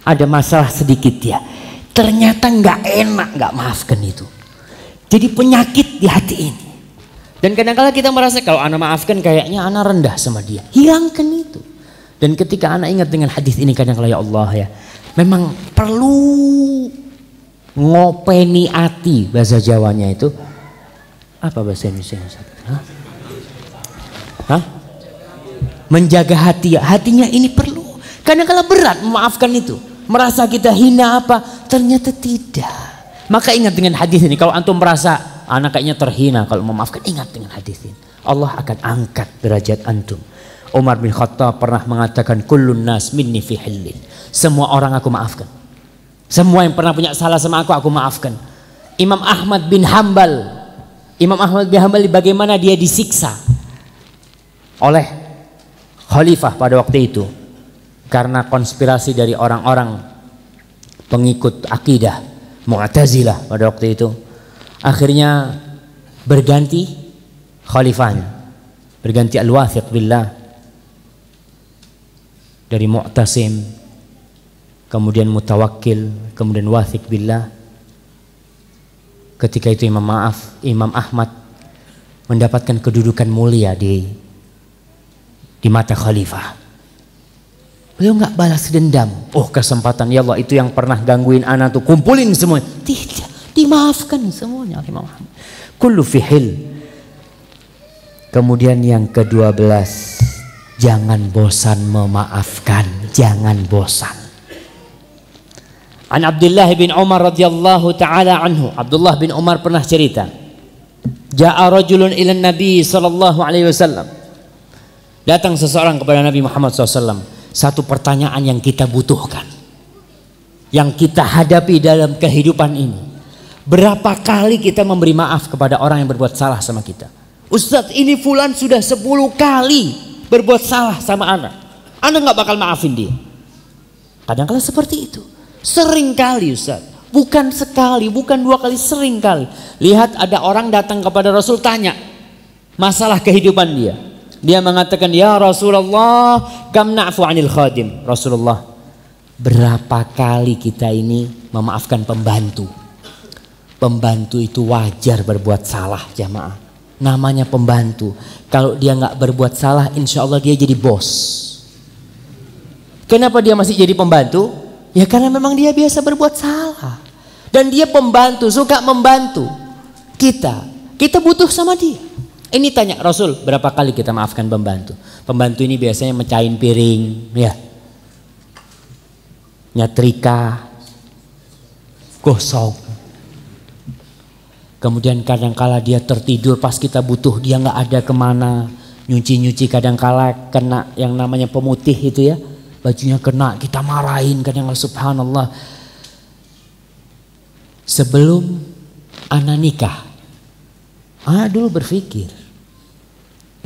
Ada masalah sedikit ya, ternyata nggak enak nggak maafkan itu. Jadi penyakit di hati ini. Dan kadang-kala kita merasa kalau anak maafkan kayaknya anak rendah sama dia. Hilangkan itu. Dan ketika anak ingat dengan hadis ini kadang-kala ya Allah ya, memang perlu ngopeni hati, bahasa Jawanya itu apa bahasa Indonesia? Hah? Menjaga hati ya, hatinya ini perlu. Kadang-kala berat memaafkan itu. Merasa kita hina apa? Ternyata tidak. Maka ingat dengan hadis ini. Kalau antum merasa anak kayaknya terhina kalau memaafkan, ingat dengan hadis ini. Allah akan angkat derajat antum. Umar bin Khattab pernah mengatakan, kullun nas minni fi hillin. Semua orang aku maafkan. Semua yang pernah punya salah sama aku maafkan. Imam Ahmad bin Hambal. Imam Ahmad bin Hambal bagaimana dia disiksa oleh khalifah pada waktu itu. Karena konspirasi dari orang-orang pengikut akidah Mu'tazilah pada waktu itu. Akhirnya berganti khalifahnya. Berganti Al-Wathiq billah. Dari Mu'tasim, kemudian Mutawakkil, kemudian Wathiq billah. Ketika itu Imam Ahmad mendapatkan kedudukan mulia di mata khalifah. Beliau nggak balas dendam. Oh kesempatan ya Allah, itu yang pernah gangguin anak tuh kumpulin semua. Tidak, dimaafkan semuanya Imam Ahmad. Kullu fihil. Kemudian yang ke-12, jangan bosan memaafkan, jangan bosan. An Abdullah bin Umar radhiyallahu taala anhu. Abdullah bin Umar pernah cerita. Ja'a rajulun ila Nabi sallallahu alaihi wasallam. Datang seseorang kepada Nabi Muhammad SAW. Satu pertanyaan yang kita butuhkan, yang kita hadapi dalam kehidupan ini. Berapa kali kita memberi maaf kepada orang yang berbuat salah sama kita? Ustadz, ini fulan sudah 10 kali berbuat salah sama anak. Anak gak bakal maafin dia. Kadang-kadang seperti itu. Sering kali Ustadz. Bukan sekali, bukan 2 kali, sering kali. Lihat ada orang datang kepada Rasul tanya masalah kehidupan dia. Dia mengatakan, ya Rasulullah, kam na'fu anil khadim. Rasulullah, berapa kali kita ini memaafkan pembantu? Pembantu itu wajar berbuat salah jamaah. Namanya pembantu. Kalau dia nggak berbuat salah, insya Allah dia jadi bos. Kenapa dia masih jadi pembantu? Ya karena memang dia biasa berbuat salah. Dan dia pembantu, suka membantu kita. Kita butuh sama dia. Ini tanya Rasul, berapa kali kita maafkan pembantu? Pembantu ini biasanya mecahin piring, ya, nyetrika, gosok. Kemudian kadangkala dia tertidur pas kita butuh, dia nggak ada kemana. Nyuci-nyuci kadangkala kena yang namanya pemutih itu ya, bajunya kena, kita marahin kadang-kadang. Subhanallah. Sebelum ana nikah, ana dulu berpikir,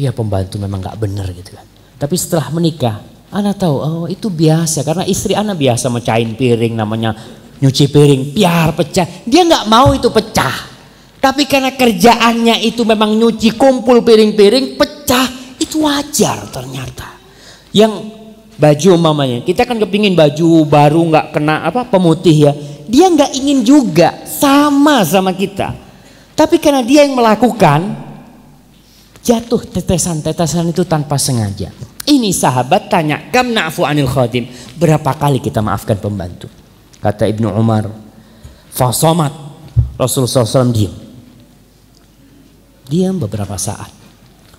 ya pembantu memang nggak benar gitu kan. Tapi setelah menikah, ana tahu, oh itu biasa karena istri ana biasa mecahin piring, namanya nyuci piring, biar pecah. Dia nggak mau itu pecah. Tapi karena kerjaannya itu memang nyuci, kumpul piring-piring, pecah, itu wajar ternyata. Yang baju umpamanya, kita kan kepingin baju baru nggak kena pemutih ya. Dia nggak ingin juga sama kita. Tapi karena dia yang melakukan, jatuh tetesan-tetesan itu tanpa sengaja. Ini sahabat tanya, kam na'fu anil khadim, berapa kali kita maafkan pembantu? Kata Ibnu Umar, fasomat. Rasulullah SAW diam beberapa saat.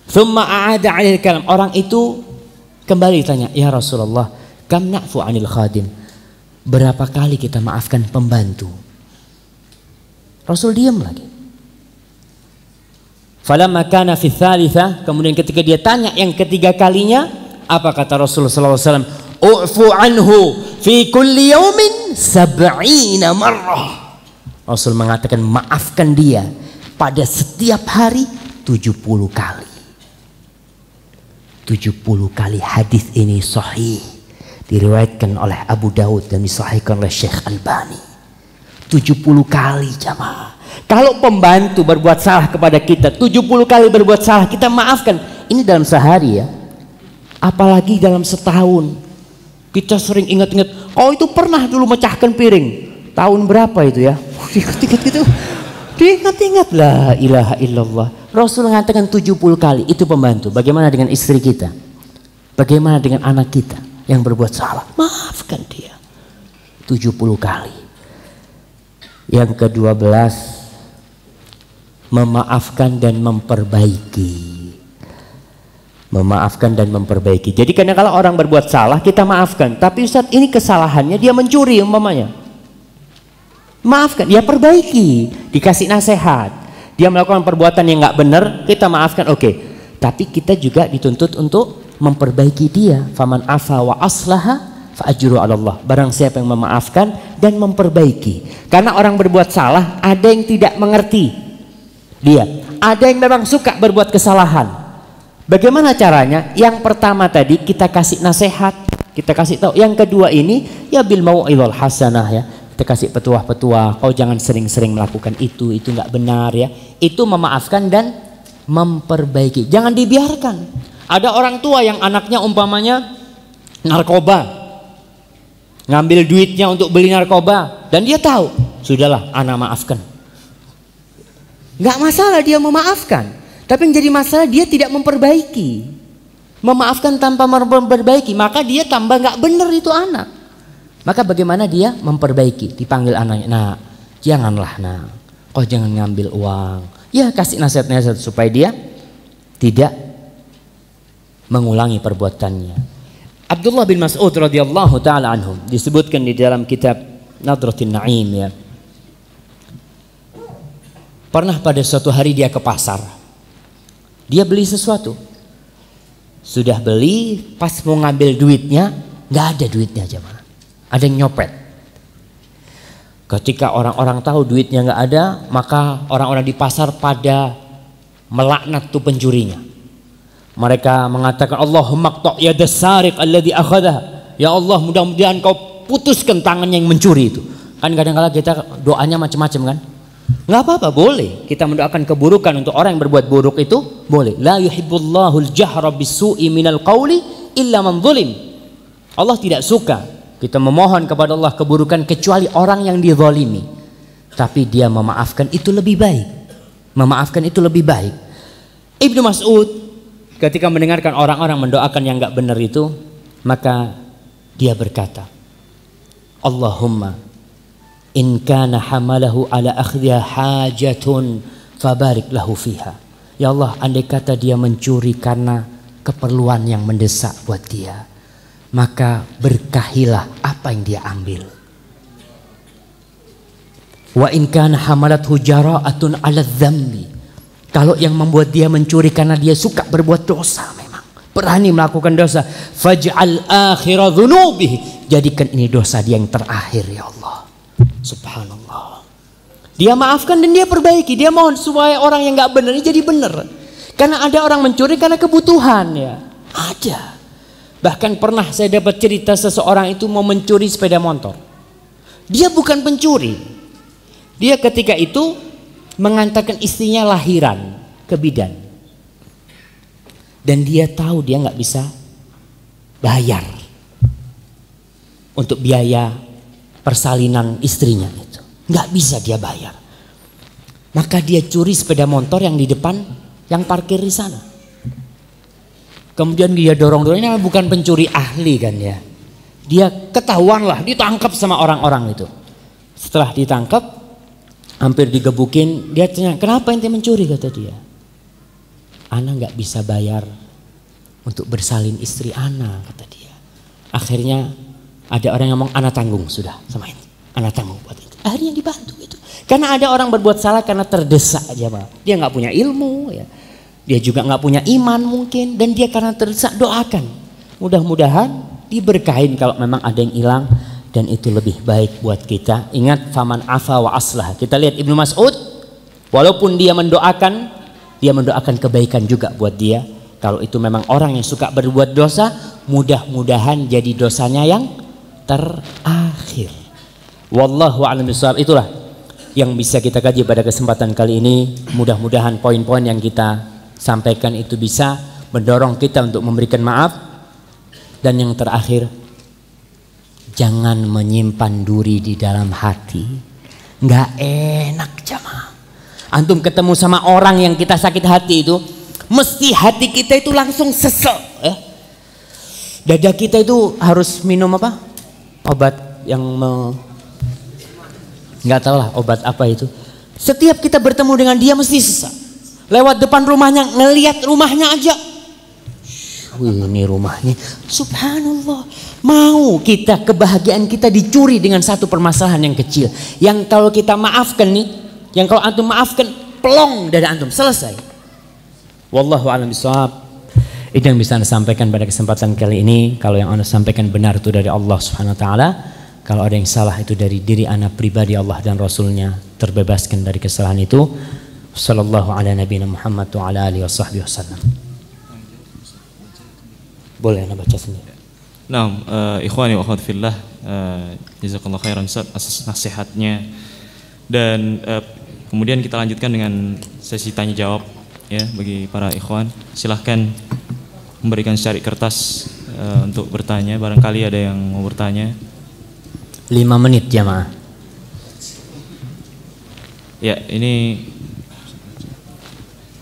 Thumma a'ada 'alil kalam. Orang itu kembali tanya, ya Rasulullah, kam na'fu 'anil khadim? Berapa kali kita maafkan pembantu? Rasul diam lagi. Falamma kana fi tsalitsah, kemudian ketika dia tanya yang ketiga kalinya, apa kata Rasulullah SAW? U'fu anhu fi kulli yaumin 70 marrah. Rasul mengatakan maafkan dia pada setiap hari 70 kali. 70 kali. Hadis ini sahih, diriwayatkan oleh Abu Daud dan disahihkan oleh Syekh Albani. 70 kali jamaah. Kalau pembantu berbuat salah kepada kita, 70 kali berbuat salah kita maafkan. Ini dalam sehari ya. Apalagi dalam setahun. Kita sering ingat-ingat, oh itu pernah dulu mecahkan piring. Tahun berapa itu ya? Ingat-ingat gitu. Diingat-ingat, la ilaha illallah. Rasul mengatakan 70 kali. Itu pembantu. Bagaimana dengan istri kita? Bagaimana dengan anak kita yang berbuat salah? Maafkan dia 70 kali. Yang ke-12, memaafkan dan memperbaiki. Memaafkan dan memperbaiki. Jadi karena kalau orang berbuat salah kita maafkan. Tapi Ustaz, ini kesalahannya dia mencuri umpamanya. Maafkan, dia perbaiki, dikasih nasihat. Dia melakukan perbuatan yang nggak benar, kita maafkan, oke. Tapi kita juga dituntut untuk memperbaiki dia. Faman afa wa aslaha fa ajru 'ala Allah. Barang siapa yang memaafkan dan memperbaiki. Karena orang berbuat salah, ada yang tidak mengerti dia, ada yang memang suka berbuat kesalahan. Bagaimana caranya? Yang pertama tadi kita kasih nasihat, kita kasih tahu. Yang kedua ini ya bil mau'izal hasanah ya. Kita kasih petuah-petuah, kau jangan sering-sering melakukan itu nggak benar ya. Itu memaafkan dan memperbaiki. Jangan dibiarkan. Ada orang tua yang anaknya umpamanya narkoba, ngambil duitnya untuk beli narkoba, dan dia tahu, sudahlah, anak maafkan. Nggak masalah dia memaafkan, tapi yang jadi masalah dia tidak memperbaiki. Memaafkan tanpa memperbaiki, maka dia tambah nggak benar itu anak. Maka bagaimana dia memperbaiki? Dipanggil anaknya, nah janganlah nah, kau jangan ngambil uang. Ya kasih nasihat-nasihat supaya dia tidak mengulangi perbuatannya. Abdullah bin Mas'ud radhiyallahu taala anhu disebutkan di dalam kitab Nadratin Na'im ya. Pernah pada suatu hari dia ke pasar. Dia beli sesuatu. Sudah beli, pas mau ngambil duitnya, nggak ada duitnya jemaah. Ada yang nyopet. Ketika orang-orang tahu duitnya nggak ada, maka orang-orang di pasar pada melaknat tuh pencurinya. Mereka mengatakan, Allahumma qta' yadas sariq alladhi akhadha. Ya Allah, mudah-mudahan kau putuskan tangannya yang mencuri itu. Kan kadang-kadang kita doanya macam-macam kan? Nggak apa-apa, boleh. Kita mendoakan keburukan untuk orang yang berbuat buruk itu boleh. La yuhibbullahu al-jahra bis-su'i minal qawli illa man zulim. Allah tidak suka kita memohon kepada Allah keburukan kecuali orang yang dizalimi. tapi dia memaafkan, itu lebih baik. Memaafkan itu lebih baik. Ibnu Mas'ud ketika mendengarkan orang-orang mendoakan yang enggak benar itu, maka dia berkata, Allahumma in kana hamalahu ala akhdhiha hajatun fabarik lahu fiha. Ya Allah, andai kata dia mencuri karena keperluan yang mendesak buat dia, maka berkahilah apa yang dia ambil. Wa in kana hamalathu jara'atun 'ala dzambi. Kalau yang membuat dia mencuri karena dia suka berbuat dosa, memang berani melakukan dosa, faj'al akhira dzunubihi, jadikan ini dosa dia yang terakhir ya Allah. Subhanallah. Dia maafkan dan dia perbaiki. Dia mohon supaya orang yang nggak benar ini jadi benar. Karena ada orang mencuri karena kebutuhan ya. Ada. Bahkan pernah saya dapat cerita seseorang itu mau mencuri sepeda motor. Dia bukan pencuri. Dia ketika itu mengantarkan istrinya lahiran ke bidan. Dan dia tahu dia nggak bisa bayar untuk biaya persalinan istrinya itu. Nggak bisa dia bayar. Maka dia curi sepeda motor yang di depan yang parkir di sana. Kemudian dia dorong-dorongnya, bukan pencuri ahli kan ya. Dia ketahuan lah, ditangkap sama orang-orang itu. Setelah ditangkap, hampir digebukin, dia tanya, kenapa ente mencuri, kata dia. Ana nggak bisa bayar untuk bersalin istri Ana, kata dia. Akhirnya ada orang yang ngomong, Ana tanggung sudah sama ini. Ana tanggung buat itu. Akhirnya dibantu itu. Karena ada orang berbuat salah karena terdesak aja, Pak. Dia nggak punya ilmu, ya. Dia juga nggak punya iman mungkin, dan dia karena terdesak, doakan. Mudah-mudahan diberkahin kalau memang ada yang hilang, dan itu lebih baik buat kita. Ingat, faman afa wa aslah. Kita lihat Ibnu Mas'ud, walaupun dia mendoakan kebaikan juga buat dia. Kalau itu memang orang yang suka berbuat dosa, mudah-mudahan jadi dosanya yang terakhir. Wallahu a'lam bishawab. Itulah yang bisa kita kaji pada kesempatan kali ini. Mudah-mudahan poin-poin yang kita sampaikan itu bisa mendorong kita untuk memberikan maaf. Dan yang terakhir, jangan menyimpan duri di dalam hati. Nggak enak jamaah. Antum ketemu sama orang yang kita sakit hati itu, mesti hati kita itu langsung sesek. Dada kita itu harus minum apa? Obat yang nggak tahu lah obat apa itu. Setiap kita bertemu dengan dia mesti sesak. Lewat depan rumahnya, ngelihat rumahnya aja. Wih, ini rumahnya. Subhanallah. Mau kita kebahagiaan kita dicuri dengan satu permasalahan yang kecil. Yang kalau kita maafkan nih, yang kalau antum maafkan, pelong dari antum, selesai. Wallahu a'lam bishawab. Itu yang bisa Anda sampaikan pada kesempatan kali ini. Kalau yang Anda sampaikan benar itu dari Allah Subhanahu wa taala. Kalau ada yang salah itu dari diri anak pribadi, Allah dan Rasulnya terbebaskan dari kesalahan itu. Sallallahu ala nabiyina Muhammad wa ala alihi wasahbihi wasallam. Boleh Anda baca sendiri. Nah, ikhwani wa akhwat fillah, jazakallahu khairan Ustaz atas nasihatnya. Dan kemudian kita lanjutkan dengan sesi tanya jawab ya bagi para ikhwan. Silahkan memberikan secari kertas untuk bertanya. Barangkali ada yang mau bertanya. 5 menit jamaah. Ya, ini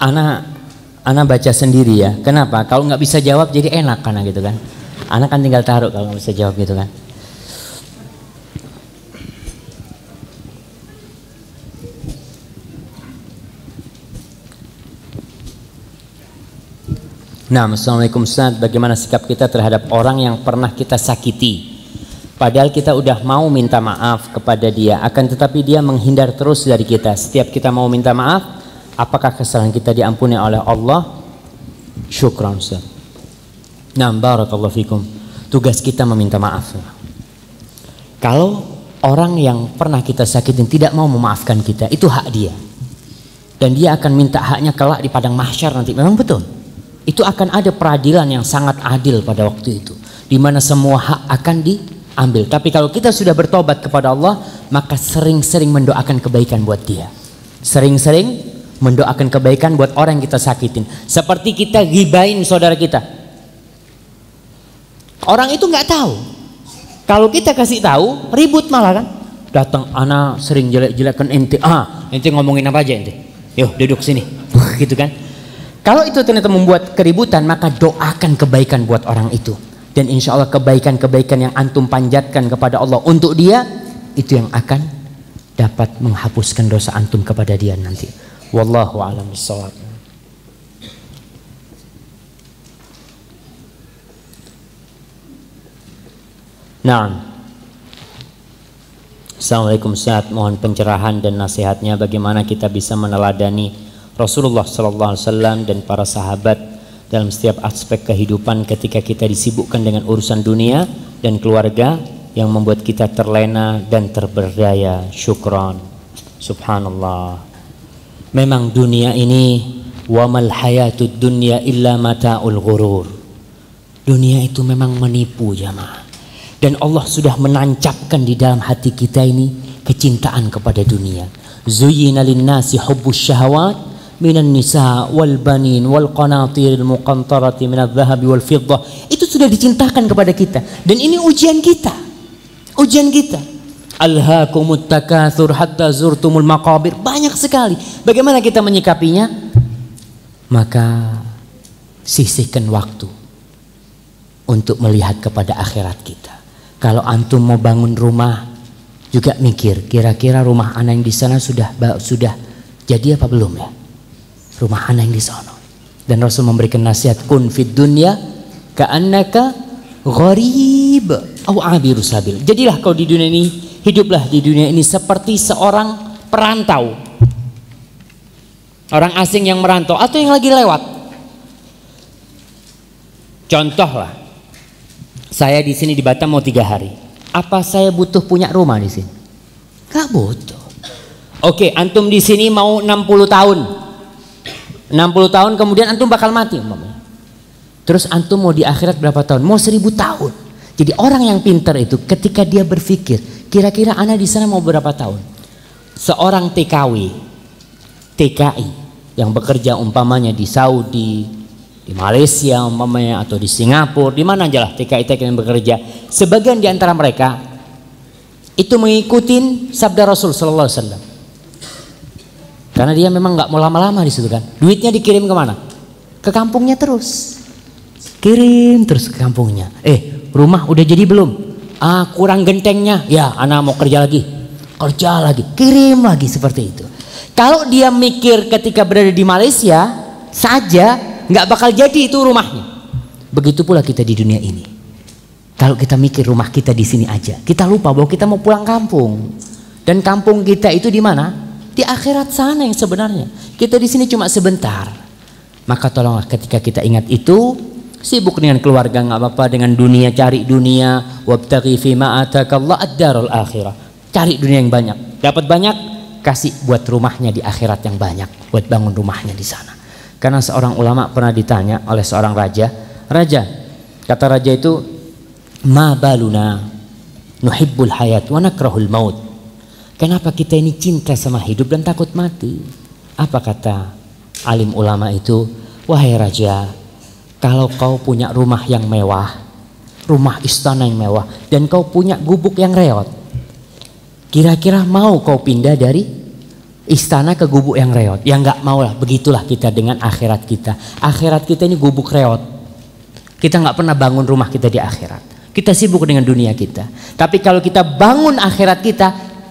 Ana baca sendiri ya. Kenapa? Kalau nggak bisa jawab jadi enak karena gitu kan. Ana kan tinggal taruh kalau nggak bisa jawab gitu kan. Nah, assalamualaikum Ustaz. Bagaimana sikap kita terhadap orang yang pernah kita sakiti? Padahal kita udah mau minta maaf kepada dia, akan tetapi dia menghindar terus dari kita. Setiap kita mau minta maaf, apakah kesalahan kita diampuni oleh Allah? Syukran Ustaz. Nah, barakallahu fikum. Tugas kita meminta maaf. Kalau orang yang pernah kita sakitin tidak mau memaafkan kita, itu hak dia. Dan dia akan minta haknya kelak di padang mahsyar nanti. Memang betul. Itu akan ada peradilan yang sangat adil pada waktu itu, di mana semua hak akan diambil. Tapi kalau kita sudah bertobat kepada Allah, maka sering-sering mendoakan kebaikan buat dia. Sering-sering mendoakan kebaikan buat orang yang kita sakitin. Seperti kita gibain saudara kita. Orang itu nggak tahu. Kalau kita kasih tahu, ribut malah kan. datang ana sering jelek-jelekan ente. Ente ngomongin apa aja ente? Yuk duduk sini. Gitu kan. Kalau itu ternyata membuat keributan, maka doakan kebaikan buat orang itu. Dan insya Allah kebaikan-kebaikan yang antum panjatkan kepada Allah untuk dia, itu yang akan dapat menghapuskan dosa antum kepada dia nanti. Wallahu a'lam bishawab. Nah, Assalamualaikum Ustaz, mohon pencerahan dan nasihatnya bagaimana kita bisa meneladani Rasulullah SAW dan para sahabat dalam setiap aspek kehidupan ketika kita disibukkan dengan urusan dunia dan keluarga yang membuat kita terlena dan terberdaya. Syukran. Subhanallah. Memang dunia ini wamal hayatud dunya illa mata'ul ghurur. Dunia itu memang menipu jamaah. Dan Allah sudah menancapkan di dalam hati kita ini kecintaan kepada dunia. Zuyyina lin-nasi hubbus syahawat minan nisa wal banin wal qanatiril muqantarati minadh dhahabi wal fiddah. Itu sudah dicintakan kepada kita. Dan ini ujian kita. Ujian kita. Alhaakumut takatsur hatta zurtumul maqabir. Banyak sekali. Bagaimana kita menyikapinya? Maka sisihkan waktu untuk melihat kepada akhirat kita. Kalau antum mau bangun rumah, juga mikir kira-kira rumah anak yang di sana sudah jadi apa belum ya? Rumah anak yang di sana. Dan Rasul memberikan nasihat, kun fid dunya ka'annaka gharib aw abiru sabil. Jadilah kau di dunia ini, hiduplah di dunia ini seperti seorang perantau. Orang asing yang merantau atau yang lagi lewat. Contohlah, saya di sini di Batam mau 3 hari. Apa saya butuh punya rumah di sini? Gak butuh. Oke, antum di sini mau 60 tahun. 60 tahun kemudian antum bakal mati umpamanya. Terus antum mau di akhirat berapa tahun? Mau 1000 tahun. Jadi orang yang pintar itu ketika dia berpikir, kira-kira anak di sana mau berapa tahun? Seorang TKI yang bekerja umpamanya di Saudi, di Malaysia umpamanya, atau di Singapura, di mana aja lah TKI yang bekerja, sebagian di antara mereka itu mengikuti sabda Rasul sallallahu alaihi wasallam. Karena dia memang nggak mau lama-lama di situ kan. Duitnya dikirim kemana? Ke kampungnya terus. Kirim terus ke kampungnya. Rumah udah jadi belum? Kurang gentengnya. Ya, anak mau kerja lagi. Kerja lagi, kirim lagi, seperti itu. Kalau dia mikir ketika berada di Malaysia saja, nggak bakal jadi itu rumahnya. Begitu pula kita di dunia ini. Kalau kita mikir rumah kita di sini aja, kita lupa bahwa kita mau pulang kampung. Dan kampung kita itu di mana? Di akhirat sana yang sebenarnya. Kita di sini cuma sebentar. Maka tolonglah ketika kita ingat itu, sibuk dengan keluarga nggak apa-apa, dengan dunia cari dunia. Wabtaghi fima atakallah ad-darul akhirah. Cari dunia yang banyak. Dapat banyak, kasih buat rumahnya di akhirat yang banyak. Buat bangun rumahnya di sana. Karena seorang ulama pernah ditanya oleh seorang raja, kata raja itu, ma baluna nuhibbul hayat wa nakrahul maut. Kenapa kita ini cinta sama hidup dan takut mati? Apa kata alim ulama itu? Wahai raja, kalau kau punya rumah yang mewah, rumah istana yang mewah, dan kau punya gubuk yang reot, kira-kira mau kau pindah dari istana ke gubuk yang reot? Ya nggak mau lah. Begitulah kita dengan akhirat kita. Akhirat kita ini gubuk reot. Kita nggak pernah bangun rumah kita di akhirat. Kita sibuk dengan dunia kita. Tapi kalau kita bangun akhirat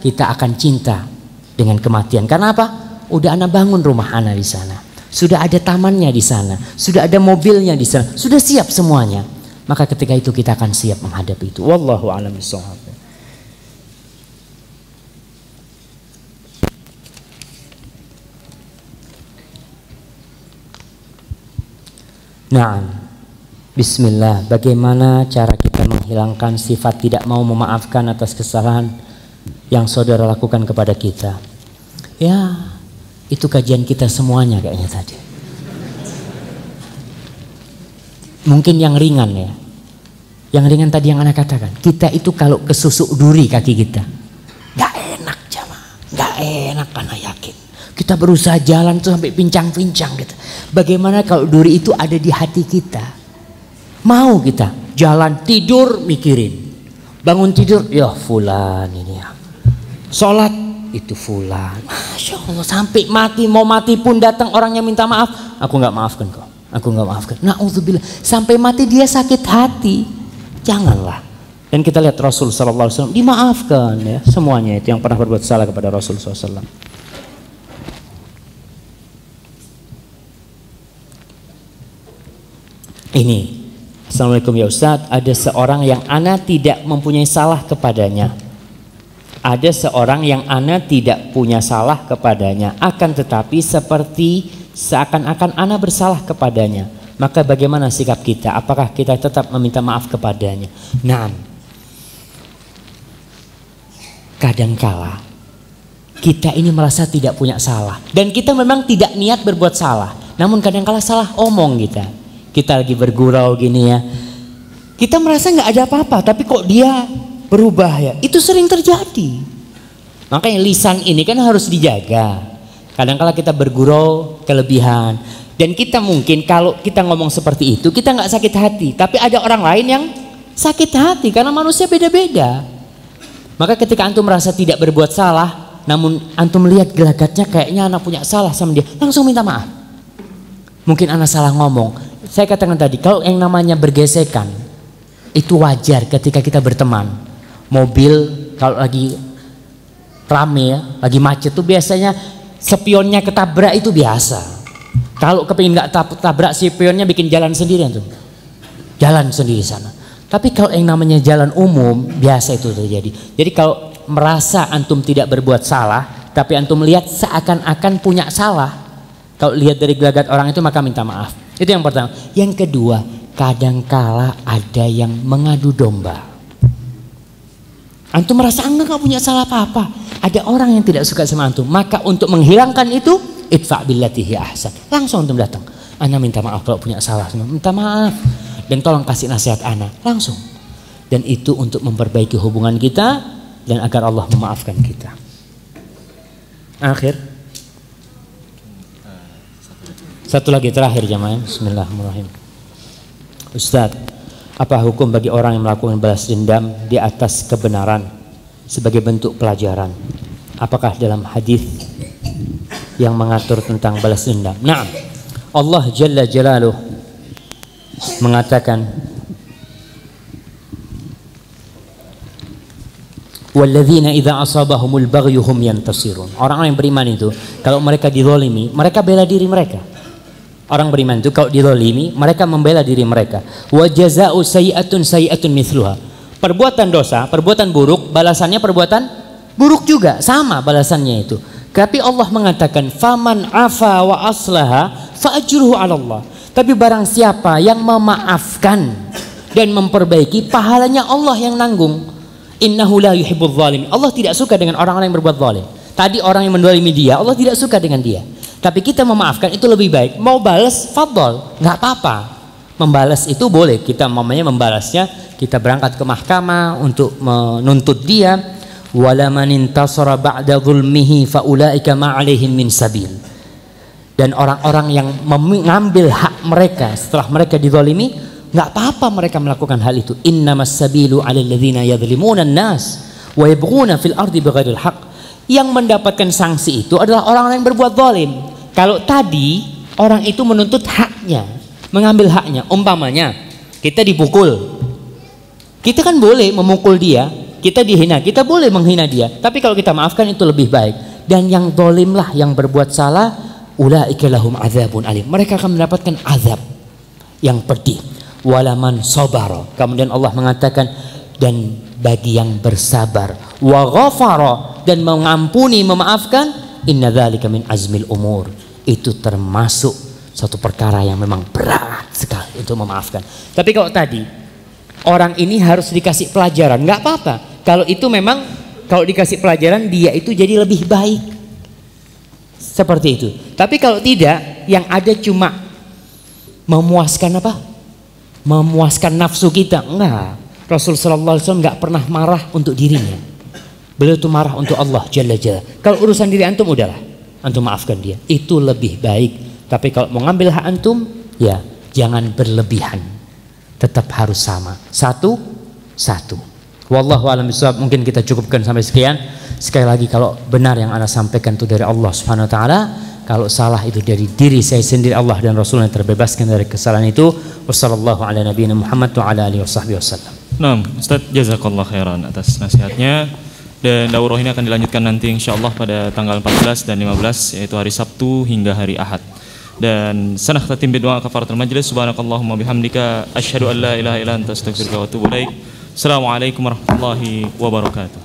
kita akan cinta dengan kematian. Karena apa? Udah anak bangun rumah anak di sana. Sudah ada tamannya di sana. Sudah ada mobilnya di sana. Sudah siap semuanya. Maka ketika itu kita akan siap menghadapi itu. Wallahu a'lam bishawab. Nah, bismillah, bagaimana cara kita menghilangkan sifat tidak mau memaafkan atas kesalahan yang saudara lakukan kepada kita? Ya, itu kajian kita semuanya kayaknya tadi. Mungkin yang ringan ya. Yang ringan tadi yang anak katakan, kita itu kalau kesusuk duri kaki kita, gak enak jamaah, gak enak karena yakin. Kita berusaha jalan tuh sampai pincang-pincang gitu. Bagaimana kalau duri itu ada di hati kita? Mau kita jalan tidur mikirin, bangun tidur, ya fulan ini ya. Sholat itu fulan. Masya Allah, sampai mati, mau mati pun datang orangnya minta maaf, aku nggak maafkan kau, aku nggak maafkan. Na'udzubillah, sampai mati dia sakit hati. Janganlah. Dan kita lihat Rasul sallallahu alaihi wasallam dimaafkan ya semuanya itu yang pernah berbuat salah kepada Rasul sallallahu alaihi wasallam. Ini, assalamualaikum ya Ustadz, ada seorang yang ana tidak mempunyai salah kepadanya. Ada seorang yang ana tidak punya salah kepadanya, akan tetapi seperti seakan-akan ana bersalah kepadanya. Maka bagaimana sikap kita? Apakah kita tetap meminta maaf kepadanya? Nah, kadangkala kita ini merasa tidak punya salah dan kita memang tidak niat berbuat salah. Namun kadangkala salah omong kita. Kita lagi bergurau gini ya. Kita merasa nggak ada apa-apa, tapi kok dia berubah ya. Itu sering terjadi. Makanya lisan ini kan harus dijaga. Kadang-kala kita bergurau kelebihan. Dan kita mungkin kalau kita ngomong seperti itu kita nggak sakit hati. Tapi ada orang lain yang sakit hati karena manusia beda-beda. Maka ketika antum merasa tidak berbuat salah, namun antum melihat gelagatnya kayaknya anak punya salah sama dia, langsung minta maaf. Mungkin anak salah ngomong. Saya katakan tadi, kalau yang namanya bergesekan itu wajar ketika kita berteman. Mobil kalau lagi rame ya, lagi macet tuh biasanya spionnya ketabrak itu biasa. Kalau kepingin nggak tabrak, spionnya bikin jalan sendiri tuh, jalan sendiri sana. Tapi kalau yang namanya jalan umum biasa itu terjadi. Jadi kalau merasa antum tidak berbuat salah, tapi antum melihat seakan-akan punya salah, kalau lihat dari gelagat orang itu maka minta maaf. Itu yang pertama. Yang kedua, kadangkala ada yang mengadu domba. Antum merasa enggak punya salah apa-apa. Ada orang yang tidak suka sama antum. Maka untuk menghilangkan itu, idfa' billati hi ahsan. Langsung antum datang. Ana minta maaf kalau punya salah. Minta maaf. Dan tolong kasih nasihat ana. Langsung. Dan itu untuk memperbaiki hubungan kita dan agar Allah memaafkan kita. Akhir. Satu lagi terakhir jamaah. Bismillahirrahmanirrahim. Ustadz, apa hukum bagi orang yang melakukan balas dendam di atas kebenaran sebagai bentuk pelajaran? Apakah dalam hadis yang mengatur tentang balas dendam? Nah, Allah Jalla Jalaluh mengatakan, walladzina idza asabahumul baghyu hum yantasirun. Orang-orang yang beriman itu kalau mereka dizalimi, mereka bela diri mereka. Orang beriman itu kalau dizalimi, mereka membela diri mereka. Wa jazaa'u sayyi'atun sayyi'atun mithluha. Perbuatan dosa, perbuatan buruk, balasannya perbuatan buruk juga, sama balasannya itu. Tapi Allah mengatakan, faman afa wa aslaha fa ajruhu 'ala Allah. Tapi barang siapa yang memaafkan dan memperbaiki, pahalanya Allah yang nanggung. Innahu la yuhibbudz zalimin. Allah tidak suka dengan orang-orang yang berbuat zalim. Tadi orang yang menzalimi dia, Allah tidak suka dengan dia. Tapi kita memaafkan itu lebih baik. Mau balas, fadol, nggak apa-apa. Membalas itu boleh. Kita membalasnya, kita berangkat ke mahkamah untuk menuntut dia. Wala man intasara ba'da zulmihi fa ulaika ma 'alaihim min sabil. Dan orang-orang yang mengambil hak mereka setelah mereka dizalimi, nggak apa-apa mereka melakukan hal itu. Innamas sabilu 'alal ladzina yadhlimuna an-nas wa yabghuna fil ardi bighairil haqq. Yang mendapatkan sanksi itu adalah orang-orang yang berbuat zalim. Kalau tadi orang itu menuntut haknya, mengambil haknya. Umpamanya kita dipukul, kita kan boleh memukul dia. Kita dihina, kita boleh menghina dia. Tapi kalau kita maafkan itu lebih baik. Dan yang zalimlah yang berbuat salah, ulaika lahum adzabun alim. Mereka akan mendapatkan azab yang pedih. Walaman sabara. Kemudian Allah mengatakan, dan bagi yang bersabar, wa ghafara, dan mengampuni, memaafkan, inna dzalika min azmil umur. Itu termasuk suatu perkara yang memang berat sekali untuk memaafkan. Tapi kalau tadi orang ini harus dikasih pelajaran, nggak apa-apa. Kalau itu memang kalau dikasih pelajaran dia itu jadi lebih baik. Seperti itu. Tapi kalau tidak, yang ada cuma memuaskan apa? Memuaskan nafsu kita. Enggak. Rasul sallallahu alaihi wasallam nggak pernah marah untuk dirinya. Beliau itu marah untuk Allah Jalla Jalla. Kalau urusan diri antum udahlah, antum maafkan dia. Itu lebih baik. Tapi kalau mau ngambil hak antum, ya jangan berlebihan. Tetap harus sama. Satu. Wallahu a'lam bishawab. Mungkin kita cukupkan sampai sekian. Sekali lagi, kalau benar yang Anda sampaikan itu dari Allah Subhanahu wa taala, kalau salah itu dari diri saya sendiri, Allah dan Rasulnya terbebaskan dari kesalahan itu. Wassallallahu ala nabiyina Muhammad wa ala alihi wasallam. Nah, Ustaz, jazakallah khairan atas nasihatnya. Dan daurah ini akan dilanjutkan nanti insyaallah pada tanggal 14 dan 15, yaitu hari Sabtu hingga hari Ahad. Dan sanah tatim berdoa kafaratul majlis. Subhanakallahumma bihamdika asyhadu an la ilaha illa anta astaghfiruka wa atubu ilaik. Assalamualaikum warahmatullahi wabarakatuh.